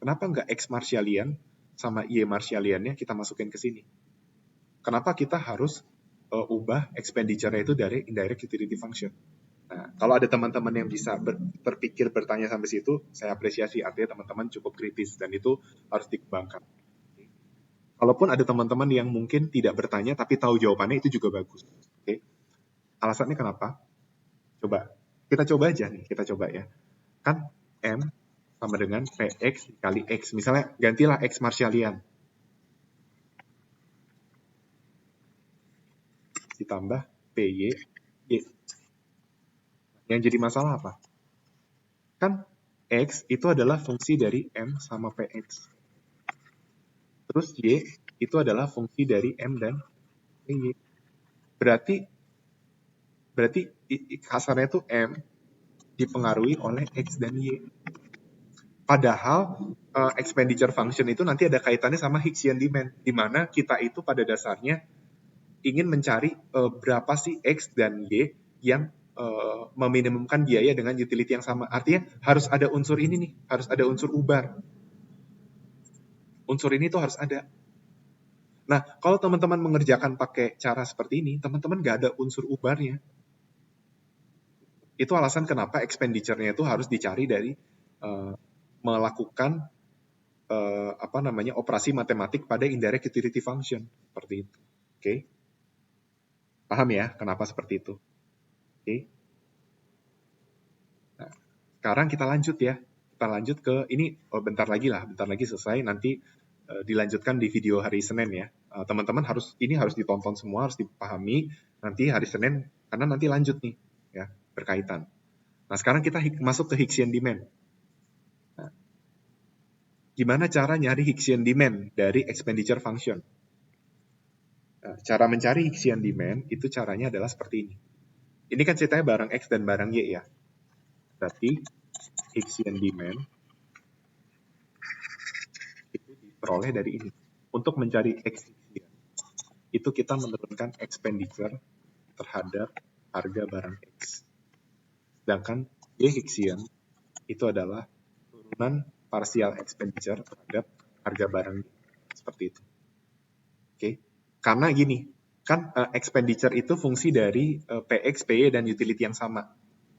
S1: Kenapa nggak X Marshallian sama Y Marshallian-nya kita masukin ke sini? Kenapa kita harus ubah expenditure-nya itu dari indirect utility function? Nah, kalau ada teman-teman yang bisa berpikir bertanya sampai situ, saya apresiasi. Artinya teman-teman cukup kritis dan itu harus dikembangkan. Kalaupun ada teman-teman yang mungkin tidak bertanya tapi tahu jawabannya, itu juga bagus. Oke. Alasannya kenapa? Coba. Kita coba aja nih, kita coba ya. Kan M sama dengan PX kali X. Misalnya gantilah X Marshallian. Ditambah PY, Y. Yang jadi masalah apa? Kan X itu adalah fungsi dari M sama PX. Terus Y itu adalah fungsi dari M dan Y. Berarti kasarnya itu M dipengaruhi oleh X dan Y. Padahal expenditure function itu nanti ada kaitannya sama Hicksian demand, di mana kita itu pada dasarnya ingin mencari berapa sih X dan Y yang meminimumkan biaya dengan utility yang sama. Artinya harus ada unsur ini nih, harus ada unsur ubar. Unsur ini tuh harus ada. Nah, kalau teman-teman mengerjakan pakai cara seperti ini, teman-teman nggak ada unsur ubarnya. Itu alasan kenapa expenditure-nya itu harus dicari dari melakukan operasi matematik pada indirect utility function seperti itu. Oke, paham ya kenapa seperti itu? Oke. Nah, sekarang kita lanjut ya. Kita lanjut ke ini bentar lagi selesai. Nanti dilanjutkan di video hari Senin ya. Teman-teman harus ditonton semua, harus dipahami. Nanti hari Senin karena nanti lanjut nih ya, berkaitan. Nah, sekarang kita masuk ke Hicksian demand. Nah, gimana cara nyari Hicksian demand dari expenditure function? Nah, cara mencari Hicksian demand itu caranya adalah seperti ini. Ini kan ceritanya barang X dan barang Y ya. Berarti Hicksian demand itu diperoleh dari ini. Untuk mencari X Hicksian, itu kita menurunkan expenditure terhadap harga barang X. Sedangkan Y Hicksian itu adalah turunan partial expenditure terhadap harga barang Y. Seperti itu. Oke. Karena gini, kan expenditure itu fungsi dari PX, PY, dan utility yang sama.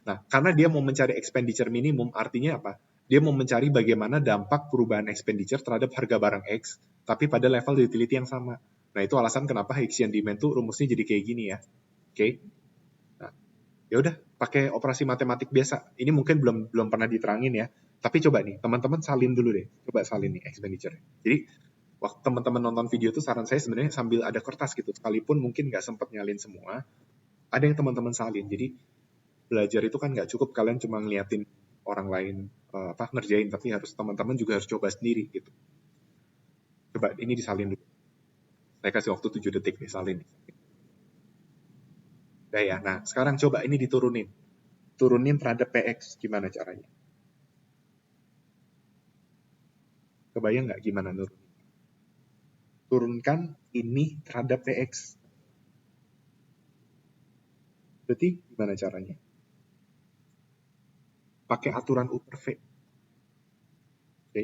S1: Nah, karena dia mau mencari expenditure minimum, artinya apa? Dia mau mencari bagaimana dampak perubahan expenditure terhadap harga barang X, tapi pada level utility yang sama. Nah, itu alasan kenapa Hicksian demand tuh rumusnya jadi kayak gini ya. Oke. Nah, ya udah, pakai operasi matematik biasa. Ini mungkin belum pernah diterangin ya. Tapi coba nih, teman-teman salin dulu deh. Coba salin nih expenditure. Jadi, waktu teman-teman nonton video itu saran saya sebenarnya sambil ada kertas gitu, sekalipun mungkin nggak sempat nyalin semua, ada yang teman-teman salin. Jadi belajar itu kan nggak cukup kalian cuma ngeliatin orang lain ngerjain, tapi harus teman-teman juga harus coba sendiri gitu. Coba ini disalin dulu. Saya kasih waktu 7 detik nih salin. Udah ya. Nah, sekarang coba ini diturunin. Turunin terhadap PX gimana caranya? Kebayang nggak gimana nurunin? Turunkan ini terhadap PX. Berarti gimana caranya? Pakai aturan U per V. Oke.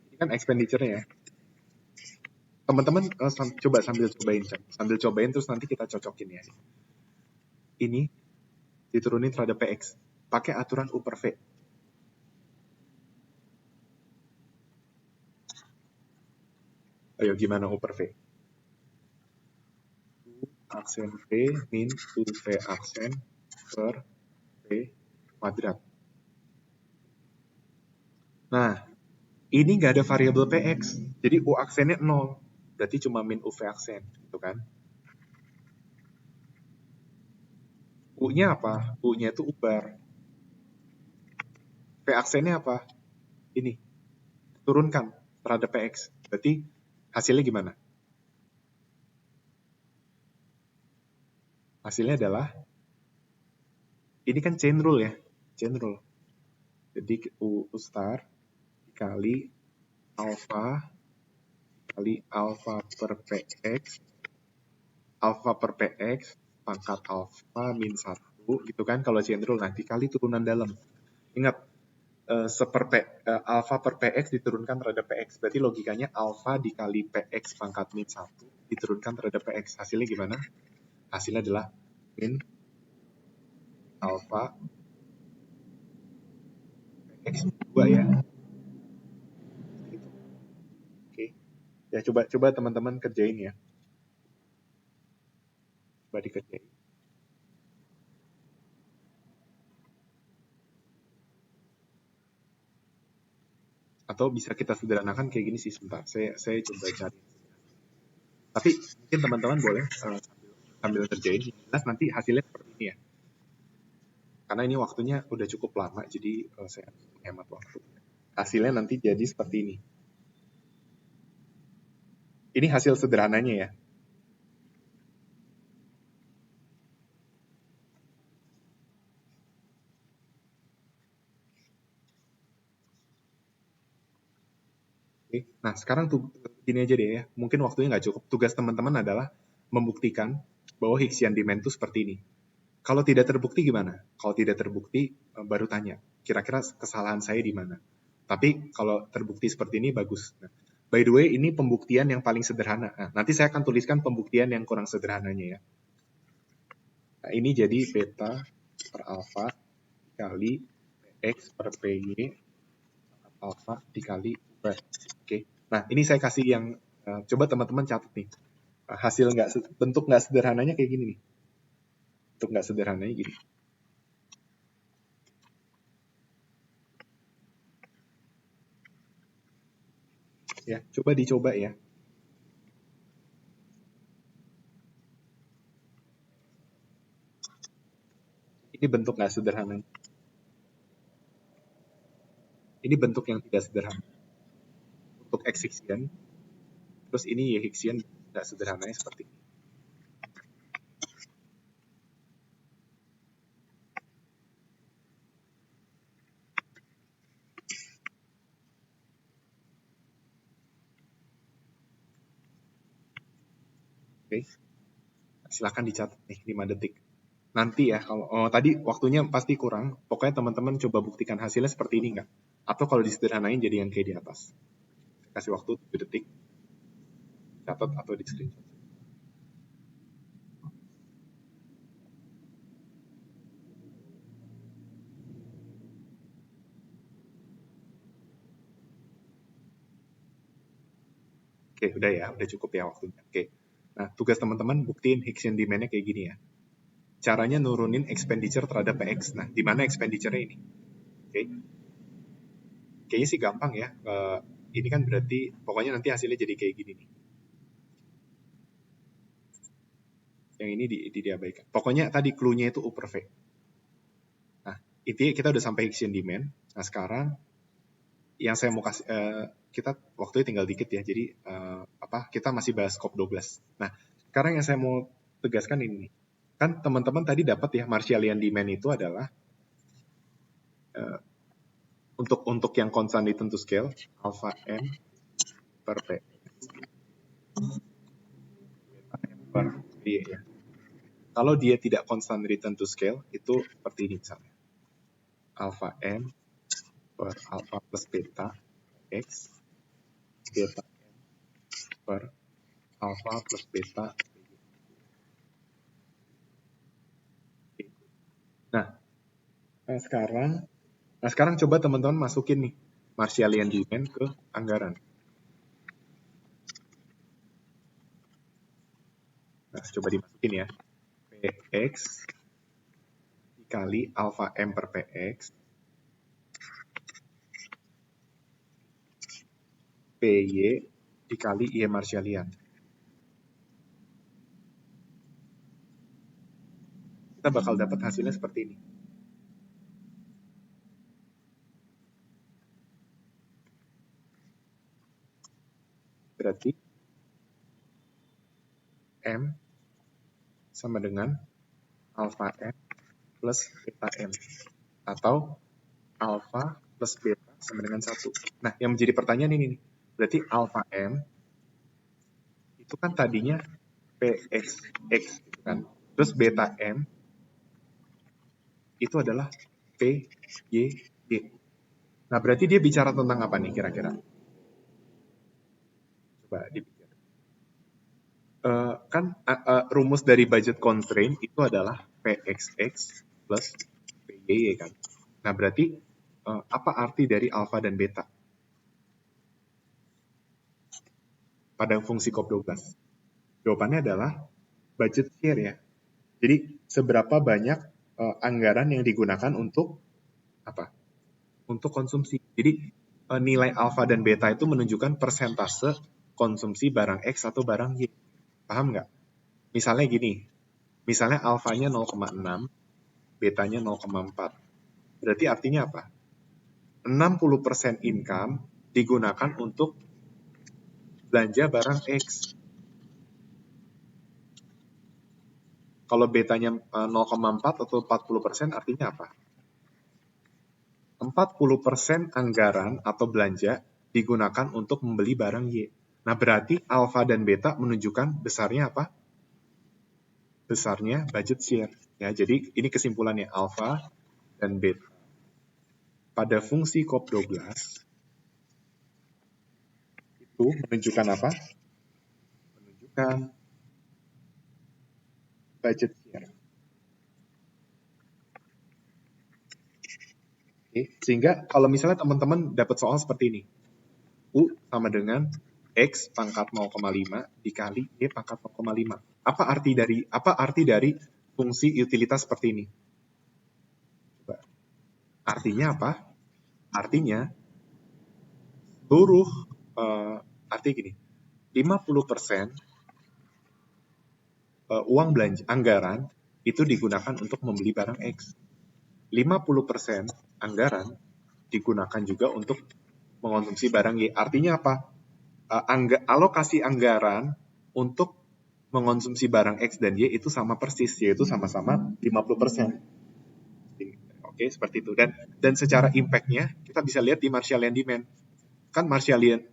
S1: Ini kan expenditure-nya ya. Teman-teman coba sambil cobain terus nanti kita cocokin ya. Ini diturunin terhadap PX. Pakai aturan U per V. Ayo gimana U per V? U aksen V min U V aksen per V kuadrat. Nah, ini nggak ada variabel PX. Jadi U aksennya 0. Berarti cuma min U V aksen. Gitu kan? U-nya apa? U-nya itu ubar. V aksennya apa? Ini. Turunkan terhadap PX. Berarti hasilnya gimana? Hasilnya adalah, ini kan chain rule ya. Chain rule. Jadi U star dikali alpha per PX, alpha per PX, pangkat alpha min 1, gitu kan kalau chain rule. Nah, dikali turunan dalam. Ingat, alpha per PX diturunkan terhadap PX. Berarti logikanya alpha dikali PX pangkat min 1 diturunkan terhadap PX. Hasilnya gimana? Hasilnya adalah min alpha PX 2 ya. Gitu. Oke. Ya coba teman-teman kerjain ya. Coba dikerjain. Atau bisa kita sederhanakan kayak gini sih, sebentar. Saya coba cari. Tapi mungkin teman-teman boleh sambil kerjain, jelas nanti hasilnya seperti ini ya. Karena ini waktunya udah cukup lama, jadi saya harus menghemat waktu. Hasilnya nanti jadi seperti ini. Ini hasil sederhananya ya. Oke. Nah, sekarang tuh gini aja deh ya. Mungkin waktunya nggak cukup. Tugas teman-teman adalah membuktikan bahwa Higgs-ian demand itu seperti ini. Kalau tidak terbukti gimana? Kalau tidak terbukti, baru tanya, kira-kira kesalahan saya di mana? Tapi kalau terbukti seperti ini, bagus. Nah, by the way, ini pembuktian yang paling sederhana. Nah, nanti saya akan tuliskan pembuktian yang kurang sederhananya ya. Nah, ini jadi beta per alfa dikali X per PY alfa dikali V. Oke. Nah, ini saya kasih yang, coba teman-teman catat nih. Hasil bentuk nggak sederhananya kayak gini nih. Bentuk nggak sederhananya gini. Ya, coba dicoba ya. Ini bentuk nggak sederhana. Ini bentuk yang tidak sederhana. Untuk X Higgs-ian, terus ini Y Higgs-ian nggak sederhananya seperti ini. Oke, silakan dicatat nih 5 detik. Nanti ya, kalau tadi waktunya pasti kurang, pokoknya teman-teman coba buktikan hasilnya seperti ini nggak? Atau kalau disederhanain jadi yang kayak di atas. Kasih waktu 7 detik, catat atau di screenshot. Oke, udah ya, udah cukup ya waktunya. Oke, nah tugas teman-teman buktiin Higgs-ian demand-nya kayak gini ya. Caranya nurunin expenditure terhadap PX. Nah, di mana expenditure-nya ini? Oke, kayaknya sih gampang ya. Ini kan berarti pokoknya nanti hasilnya jadi kayak gini nih. Yang ini diabaikan. Pokoknya tadi clue-nya itu U per V. Nah, intinya kita udah sampai Higgs demand. Nah, sekarang yang saya mau kasih, kita waktunya tinggal dikit ya. Jadi kita masih bahas COP12. Nah, sekarang yang saya mau tegaskan ini. Kan teman-teman tadi dapat ya Marshallian demand itu adalah untuk yang constant return to scale alpha m per P per Y ya. Kalau dia tidak constant return to scale, itu seperti ini misalnya. Alpha M per alpha plus beta X, beta M per alpha plus beta. Nah, sekarang coba teman-teman masukin nih Marshallian demand ke anggaran. Nah, coba dimasukin ya. PX dikali alpha M per PX PY dikali Y Marshallian. Kita bakal dapat hasilnya seperti ini. Berarti M sama dengan alpha M plus beta M. Atau alpha plus beta sama dengan 1. Nah, yang menjadi pertanyaan ini nih. Berarti alpha M itu kan tadinya PXX gitu kan. Terus beta M itu adalah PYY. Nah, berarti dia bicara tentang apa nih kira-kira? Coba dipikir. Kan rumus dari budget constraint itu adalah PXX plus PYY kan. Nah, berarti apa arti dari alpha dan beta pada fungsi COP12? Jawabannya adalah budget share ya. Jadi seberapa banyak anggaran yang digunakan untuk apa? Untuk konsumsi. Jadi nilai alfa dan beta itu menunjukkan persentase konsumsi barang X atau barang Y. Paham nggak? Misalnya gini, Misalnya alfanya 0,6, betanya 0,4. Berarti artinya apa? 60% income digunakan untuk belanja barang X. Kalau betanya 0,4 atau 40% artinya apa? 40% anggaran atau belanja digunakan untuk membeli barang Y. Nah, berarti alfa dan beta menunjukkan besarnya apa? Besarnya budget share. Ya, jadi ini kesimpulannya, alfa dan beta pada fungsi COP12 itu menunjukkan apa? Menunjukkan budget share. Oke, sehingga kalau misalnya teman-teman dapat soal seperti ini, U sama dengan X pangkat 0,5 dikali Y pangkat 0,5. Apa arti dari fungsi utilitas seperti ini? Coba. Artinya apa? Artinya seluruh artinya gini, 50% uang belanja anggaran itu digunakan untuk membeli barang X. 50% anggaran digunakan juga untuk mengonsumsi barang Y. Artinya apa? Alokasi anggaran untuk mengonsumsi barang X dan Y itu sama persis, yaitu sama-sama 50%. Oke, seperti itu. Dan secara impact-nya, kita bisa lihat di Marshallian demand. Kan Marshallian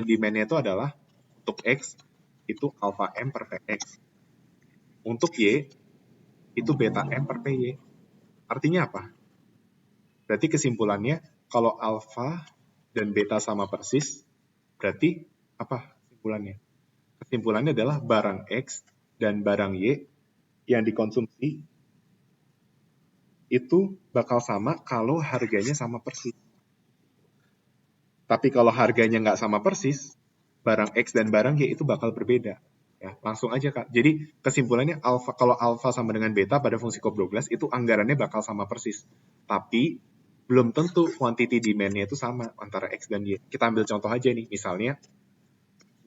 S1: demand-nya itu adalah untuk X, itu alpha M per PX. Untuk Y, itu beta M per PY. Artinya apa? Berarti kesimpulannya, kalau alpha dan beta sama persis, berarti apa kesimpulannya? Kesimpulannya adalah barang X dan barang Y yang dikonsumsi itu bakal sama kalau harganya sama persis. Tapi kalau harganya nggak sama persis, barang X dan barang Y itu bakal berbeda. Ya, langsung aja Kak. Jadi kesimpulannya kalau alfa sama dengan beta pada fungsi COP12 itu anggarannya bakal sama persis. Tapi belum tentu quantity demand-nya itu sama antara X dan Y. Kita ambil contoh aja nih, misalnya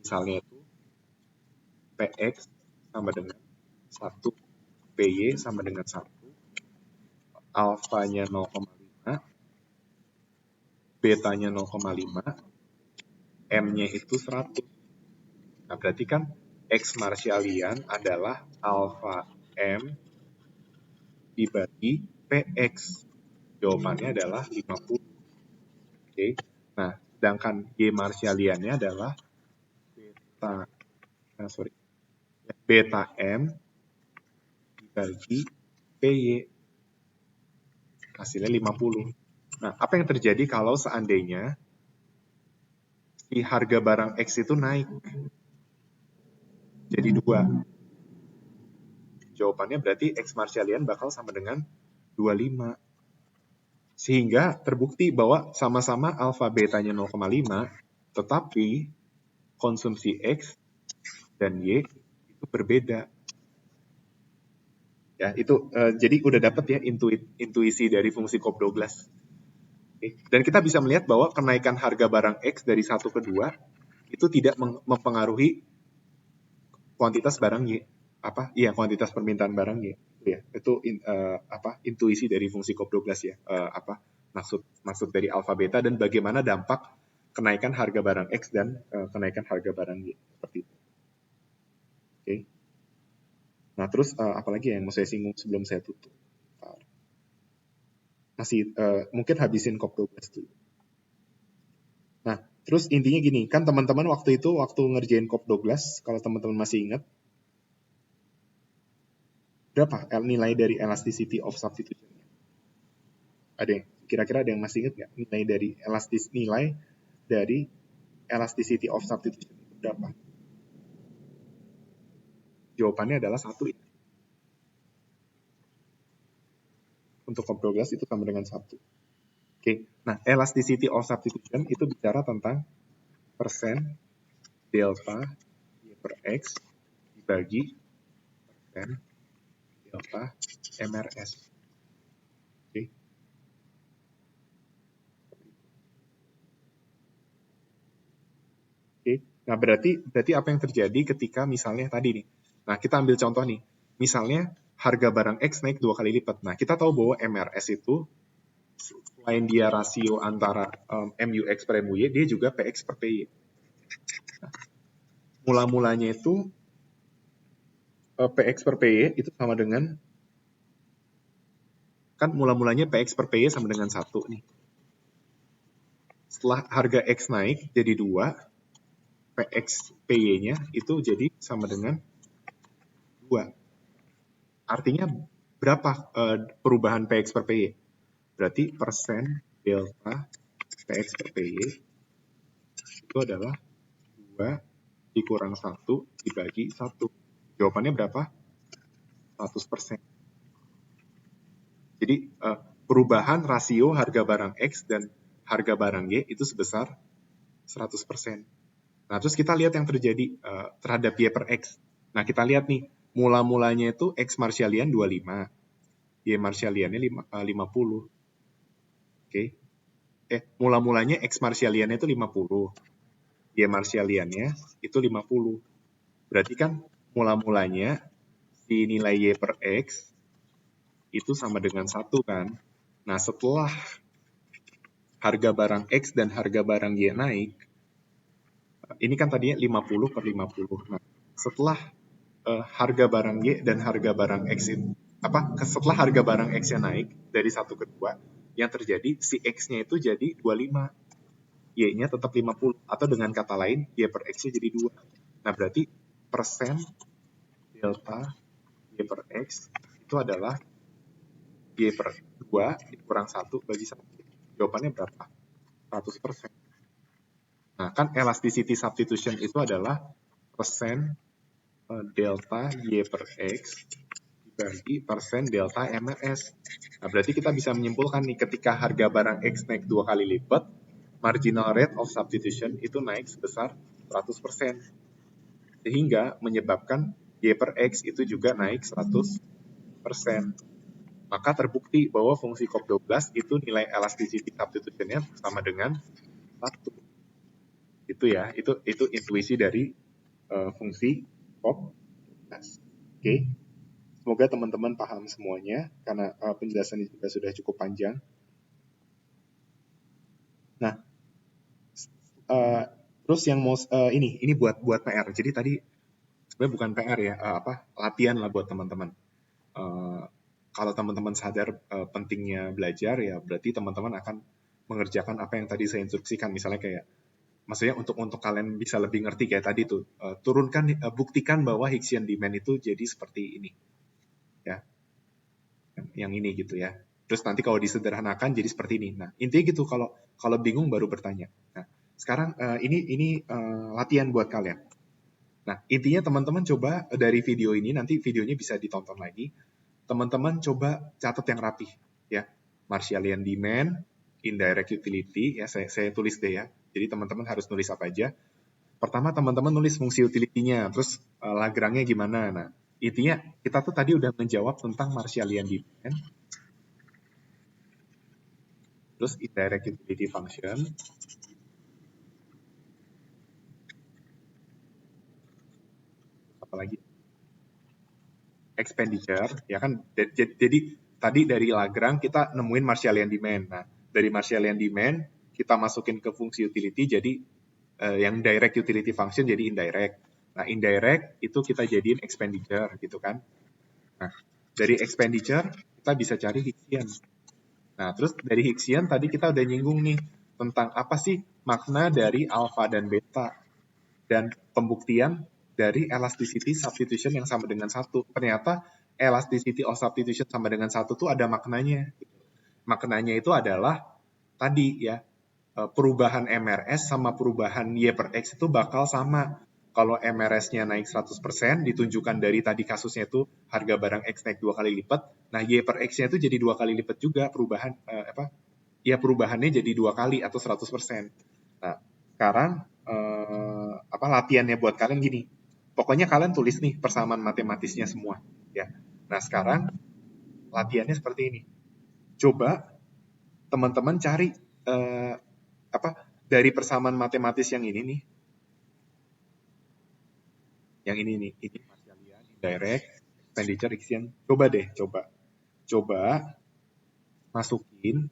S1: itu PX sama dengan 1, PY sama dengan 1, alfanya 0,5, betanya 0,5, M-nya itu 100. Nah, berarti kan X Marshallian adalah alpha M dibagi PX. Jawabannya adalah 50. Oke. Nah, sedangkan Y Marshallian-nya adalah beta M dibagi PY. Hasilnya 50. Nah, apa yang terjadi kalau seandainya si harga barang X itu naik? Jadi 2. Jawabannya berarti X Marshallian bakal sama dengan 25. Sehingga terbukti bahwa sama-sama alfa betanya 0,5, tetapi konsumsi X dan Y itu berbeda. Ya, itu jadi udah dapat ya intuisi dari fungsi COP12. Dan kita bisa melihat bahwa kenaikan harga barang X dari 1 ke 2 itu tidak mempengaruhi kuantitas barang Y. Kuantitas permintaan barang Y. Ya, itu intuisi dari fungsi COP12 ya. Maksud dari alfa beta dan bagaimana dampak kenaikan harga barang X dan kenaikan harga barang Y. Seperti itu. Oke. Nah, terus apalagi yang mau saya singgung sebelum saya tutup? Mungkin habisin COP12 dulu. Nah, terus intinya gini, kan teman-teman waktu ngerjain COP12, kalau teman-teman masih ingat, berapa nilai dari elasticity of substitution? Kira-kira ada yang masih ingat nggak nilai dari elasticity of substitution itu berapa? Jawabannya adalah 1. Untuk COP12 itu sama dengan 1. Oke. Nah, elasticity of substitution itu bicara tentang persen delta Y per X dibagi persen delta MRS. Oke. Oke. Nah, berarti apa yang terjadi ketika misalnya tadi nih. Nah, kita ambil contoh nih. Misalnya harga barang X naik 2 kali lipat. Nah, kita tahu bahwa MRS itu selain dia rasio antara MUX per MUY, dia juga PX per PY. Nah, mula-mulanya itu PX per PY itu sama dengan, kan mula-mulanya PX per PY sama dengan 1 nih. Setelah harga X naik jadi 2, PX PY-nya itu jadi sama dengan 2. Artinya berapa perubahan PX per PY? Berarti persen delta PX per PY itu adalah 2 dikurang 1 dibagi 1. Jawabannya berapa? 100%. Jadi perubahan rasio harga barang X dan harga barang Y itu sebesar 100%. Nah, terus kita lihat yang terjadi terhadap Y per X. Nah, kita lihat nih, mula-mulanya itu X Marshallian 25, Y Marshalliannya 50. Oke. Mula-mulanya X Marshalliannya itu 50, Y Marshalliannya itu 50. Berarti kan mula-mulanya si nilai Y per X itu sama dengan 1 kan. Nah, setelah harga barang X dan harga barang Y naik, ini kan tadinya 50 per 50. Nah, setelah harga barang Y dan harga barang X itu, setelah harga barang X-nya naik dari 1 ke 2, yang terjadi si X-nya itu jadi 25, Y-nya tetap 50, atau dengan kata lain, Y per X-nya jadi 2. Nah, berarti persen delta Y per X itu adalah Y per 2 dikurang 1 bagi 1. Jawabannya berapa? 100%. Nah, kan elasticity substitution itu adalah persen delta Y per X dibagi persen delta MRS. Nah, berarti kita bisa menyimpulkan nih, ketika harga barang X naik 2 kali lipat, marginal rate of substitution itu naik sebesar 100%. Sehingga menyebabkan Y per X itu juga naik 100%. Maka terbukti bahwa fungsi COP12 itu nilai elasticity substitution-nya sama dengan 1. Itu ya, itu intuisi dari fungsi COP12. Oke. Semoga teman-teman paham semuanya, karena penjelasan ini juga sudah cukup panjang. Nah, terus yang mau ini buat PR. Jadi tadi sebenarnya bukan PR ya, latihan lah buat teman-teman. Kalau teman-teman sadar pentingnya belajar, ya berarti teman-teman akan mengerjakan apa yang tadi saya instruksikan. Misalnya kayak, maksudnya untuk kalian bisa lebih ngerti kayak tadi tuh, buktikan bahwa Hicksian demand itu jadi seperti ini, ya, yang ini gitu ya. Terus nanti kalau disederhanakan jadi seperti ini. Nah, intinya gitu, kalau bingung baru bertanya. Nah, sekarang ini latihan buat kalian. Nah, intinya teman-teman coba dari video ini, nanti videonya bisa ditonton lagi. Teman-teman coba catat yang rapih, ya. Marshallian demand, indirect utility, ya saya tulis deh ya. Jadi teman-teman harus nulis apa aja. Pertama teman-teman nulis fungsi utility-nya, terus Lagrange gimana. Nah, intinya kita tuh tadi udah menjawab tentang Marshallian demand, terus indirect utility function, apalagi expenditure, ya kan. Jadi tadi dari Lagrange kita nemuin Marshallian demand. Nah, dari Marshallian demand kita masukin ke fungsi utility, jadi yang direct utility function jadi indirect. Nah, indirect itu kita jadiin expenditure gitu kan. Nah, dari expenditure kita bisa cari Hicksian. Nah, terus dari Hicksian tadi kita udah nyinggung nih tentang apa sih makna dari alpha dan beta, dan pembuktian dari elasticity substitution yang sama dengan 1. Ternyata elasticity of substitution sama dengan 1 tuh ada maknanya. Maknanya itu adalah tadi ya, perubahan MRS sama perubahan Y per X itu bakal sama. Kalau MRS-nya naik 100%, ditunjukkan dari tadi kasusnya itu harga barang X naik 2 kali lipat, nah Y per X-nya itu jadi 2 kali lipat juga perubahan, perubahannya jadi 2 kali atau 100%. Nah, sekarang latihannya buat kalian gini. Pokoknya kalian tulis nih persamaan matematisnya semua, ya. Nah, sekarang latihannya seperti ini. Coba teman-teman cari dari persamaan matematis yang ini nih. Yang ini nih, ini Marshallian indirect, expenditure, Hixian. Coba deh, coba masukin.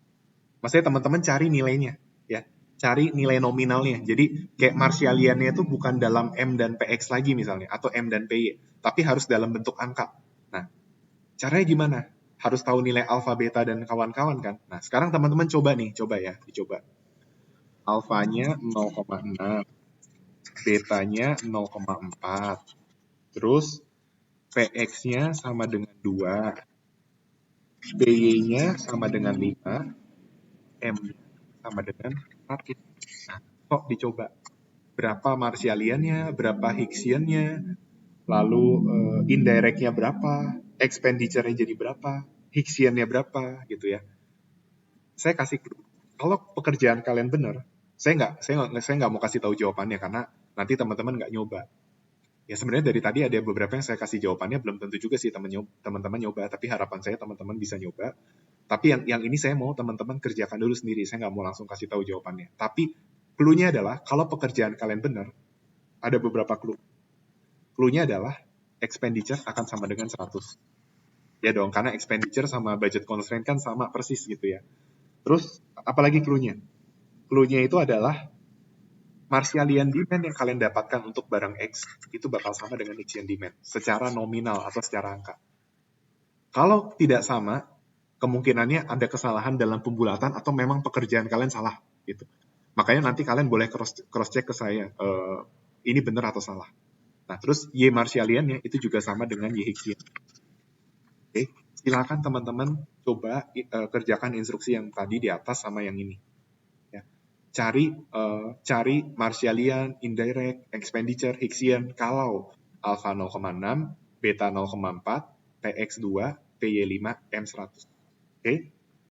S1: Maksudnya teman-teman cari nilainya, ya. Cari nilai nominalnya. Jadi kayak Marshaliannya itu bukan dalam M dan PX lagi misalnya, atau M dan PY, tapi harus dalam bentuk angka. Nah, caranya gimana? Harus tahu nilai alfa, beta, dan kawan-kawan kan? Nah, sekarang teman-teman coba ya, dicoba. Alfanya 0,6, betanya 0,4, terus PX-nya sama dengan 2, PY-nya sama dengan 5, M-nya sama dengan 1. Nah, kok dicoba. Berapa Marshaliannya, berapa Hixiannya, lalu indirect-nya berapa, expenditure-nya jadi berapa, Hixiannya berapa, gitu ya. Saya kasih clue. Kalau pekerjaan kalian benar, saya nggak mau kasih tahu jawabannya karena nanti teman-teman nggak nyoba. Ya sebenarnya dari tadi ada beberapa yang saya kasih jawabannya, belum tentu juga sih teman-teman nyoba, tapi harapan saya teman-teman bisa nyoba. Tapi yang ini saya mau teman-teman kerjakan dulu sendiri, saya nggak mau langsung kasih tahu jawabannya. Tapi clue-nya adalah kalau pekerjaan kalian benar, ada beberapa clue. Clue-nya adalah expenditure akan sama dengan 100. Ya dong, karena expenditure sama budget constraint kan sama persis gitu ya. Terus apalagi clue-nya? Clue-nya itu adalah Marshalian demand yang kalian dapatkan untuk barang X itu bakal sama dengan Hixian demand secara nominal atau secara angka. Kalau tidak sama, kemungkinannya ada kesalahan dalam pembulatan atau memang pekerjaan kalian salah gitu. Makanya nanti kalian boleh cross check ke saya, ini benar atau salah. Nah, terus Y Marshaliannya itu juga sama dengan Y Hixian. Oke, silakan teman-teman coba kerjakan instruksi yang tadi di atas sama yang ini. Cari Marshalian, indirect, expenditure, Hixian, kalau alpha 0,6, beta 0,4, PX2, PY5, M100. Oke?